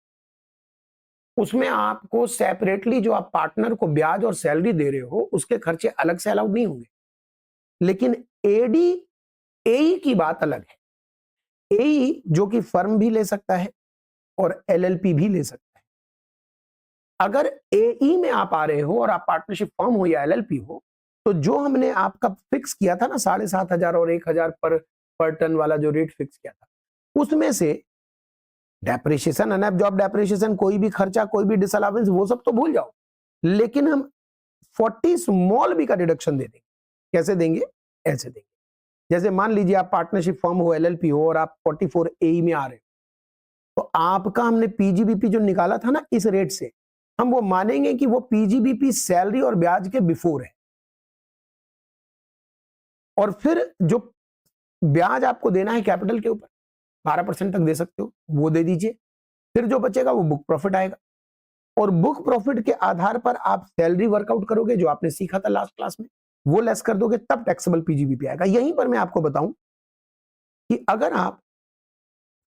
उसमें आपको सेपरेटली जो आप पार्टनर को ब्याज और सैलरी दे रहे हो उसके खर्चे अलग से अलाउड नहीं होंगे। लेकिन एडी एई की बात अलग है, एई जो कि फर्म भी ले सकता है और एलएलपी भी ले सकता है। अगर एई में आप आ रहे हो और आप पार्टनरशिप फर्म हो या एलएलपी हो तो जो हमने आपका फिक्स किया था ना 7,500 और 1,000 पर टन वाला जो रेट फिक्स किया था उसमें से डेप्रिशिएशन, अनएब्जॉर्ब डेप्रिशिएशन, कोई भी खर्चा, कोई भी डिसअलावेंस, वो सब तो भूल जाओ, लेकिन हम 40 स्मॉल बी का डिडक्शन दे देंगे। कैसे देंगे? ऐसे देंगे, जैसे मान लीजिए आप पार्टनरशिप फर्म हो, एलएलपी हो और आप 44 ए में आ रहे हो तो आपका हमने पीजीबीपी जो निकाला था ना इस रेट से, हम वो मानेंगे कि वो पीजीबीपी सैलरी और ब्याज के बिफोर है, और फिर जो ब्याज आपको देना है कैपिटल के ऊपर 12% तक दे सकते हो, वो दे दीजिए, फिर जो बचेगा वो बुक प्रॉफिट आएगा, और बुक प्रॉफिट के आधार पर आप सैलरी वर्कआउट करोगे जो आपने सीखा था लास्ट क्लास में, वो लेस कर दोगे, तब टैक्सेबल पीजीबीपी आएगा। यहीं पर मैं आपको बताऊं कि अगर आप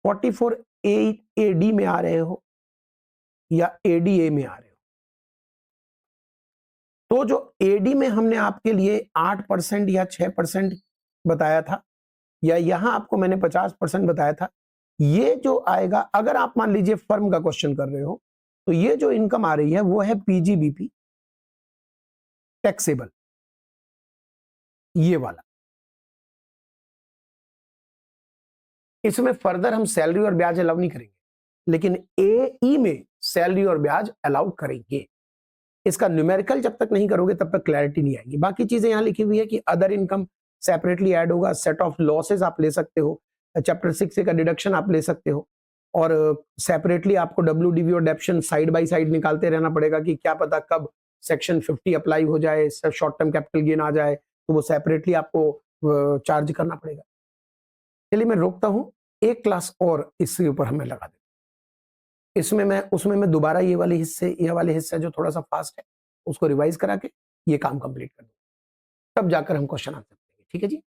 44 एडी में आ रहे हो या एडीए में आ रहे हो तो जो एडी में हमने आपके लिए 8% या 6% बताया था, या यहां आपको मैंने 50% बताया था, ये जो आएगा, अगर आप मान लीजिए फर्म का क्वेश्चन कर रहे हो, तो ये जो इनकम आ रही है वो है पीजीबीपी टैक्सेबल, ये वाला। इसमें फर्दर हम सैलरी और ब्याज अलाउ नहीं करेंगे, लेकिन एई में सैलरी और ब्याज अलाउ करेंगे। इसका न्यूमेरिकल जब तक नहीं करोगे तब तक क्लैरिटी नहीं आएगी। बाकी चीजें यहां लिखी हुई है कि अदर इनकम सेपरेटली ऐड होगा, सेट ऑफ लॉसेस आप ले सकते हो, चैप्टर 6 का डिडक्शन आप ले सकते हो, और सेपरेटली आपको डब्ल्यूडीवी और डेप्शन साइड बाय साइड निकालते रहना पड़ेगा कि क्या पता कब सेक्शन 50 अप्लाई हो जाए, शॉर्ट टर्म कैपिटल गेन आ जाए, तो वो सेपरेटली आपको चार्ज करना पड़ेगा। चलिए मैं रोकता हूं, एक क्लास और इसके ऊपर हमें लगा दें। उसमें मैं दोबारा ये वाले हिस्से जो थोड़ा सा फास्ट है उसको रिवाइज करा के ये काम कंप्लीट कर दूं, तब जाकर हम क्वेश्चन आंसर करेंगे। ठीक है जी।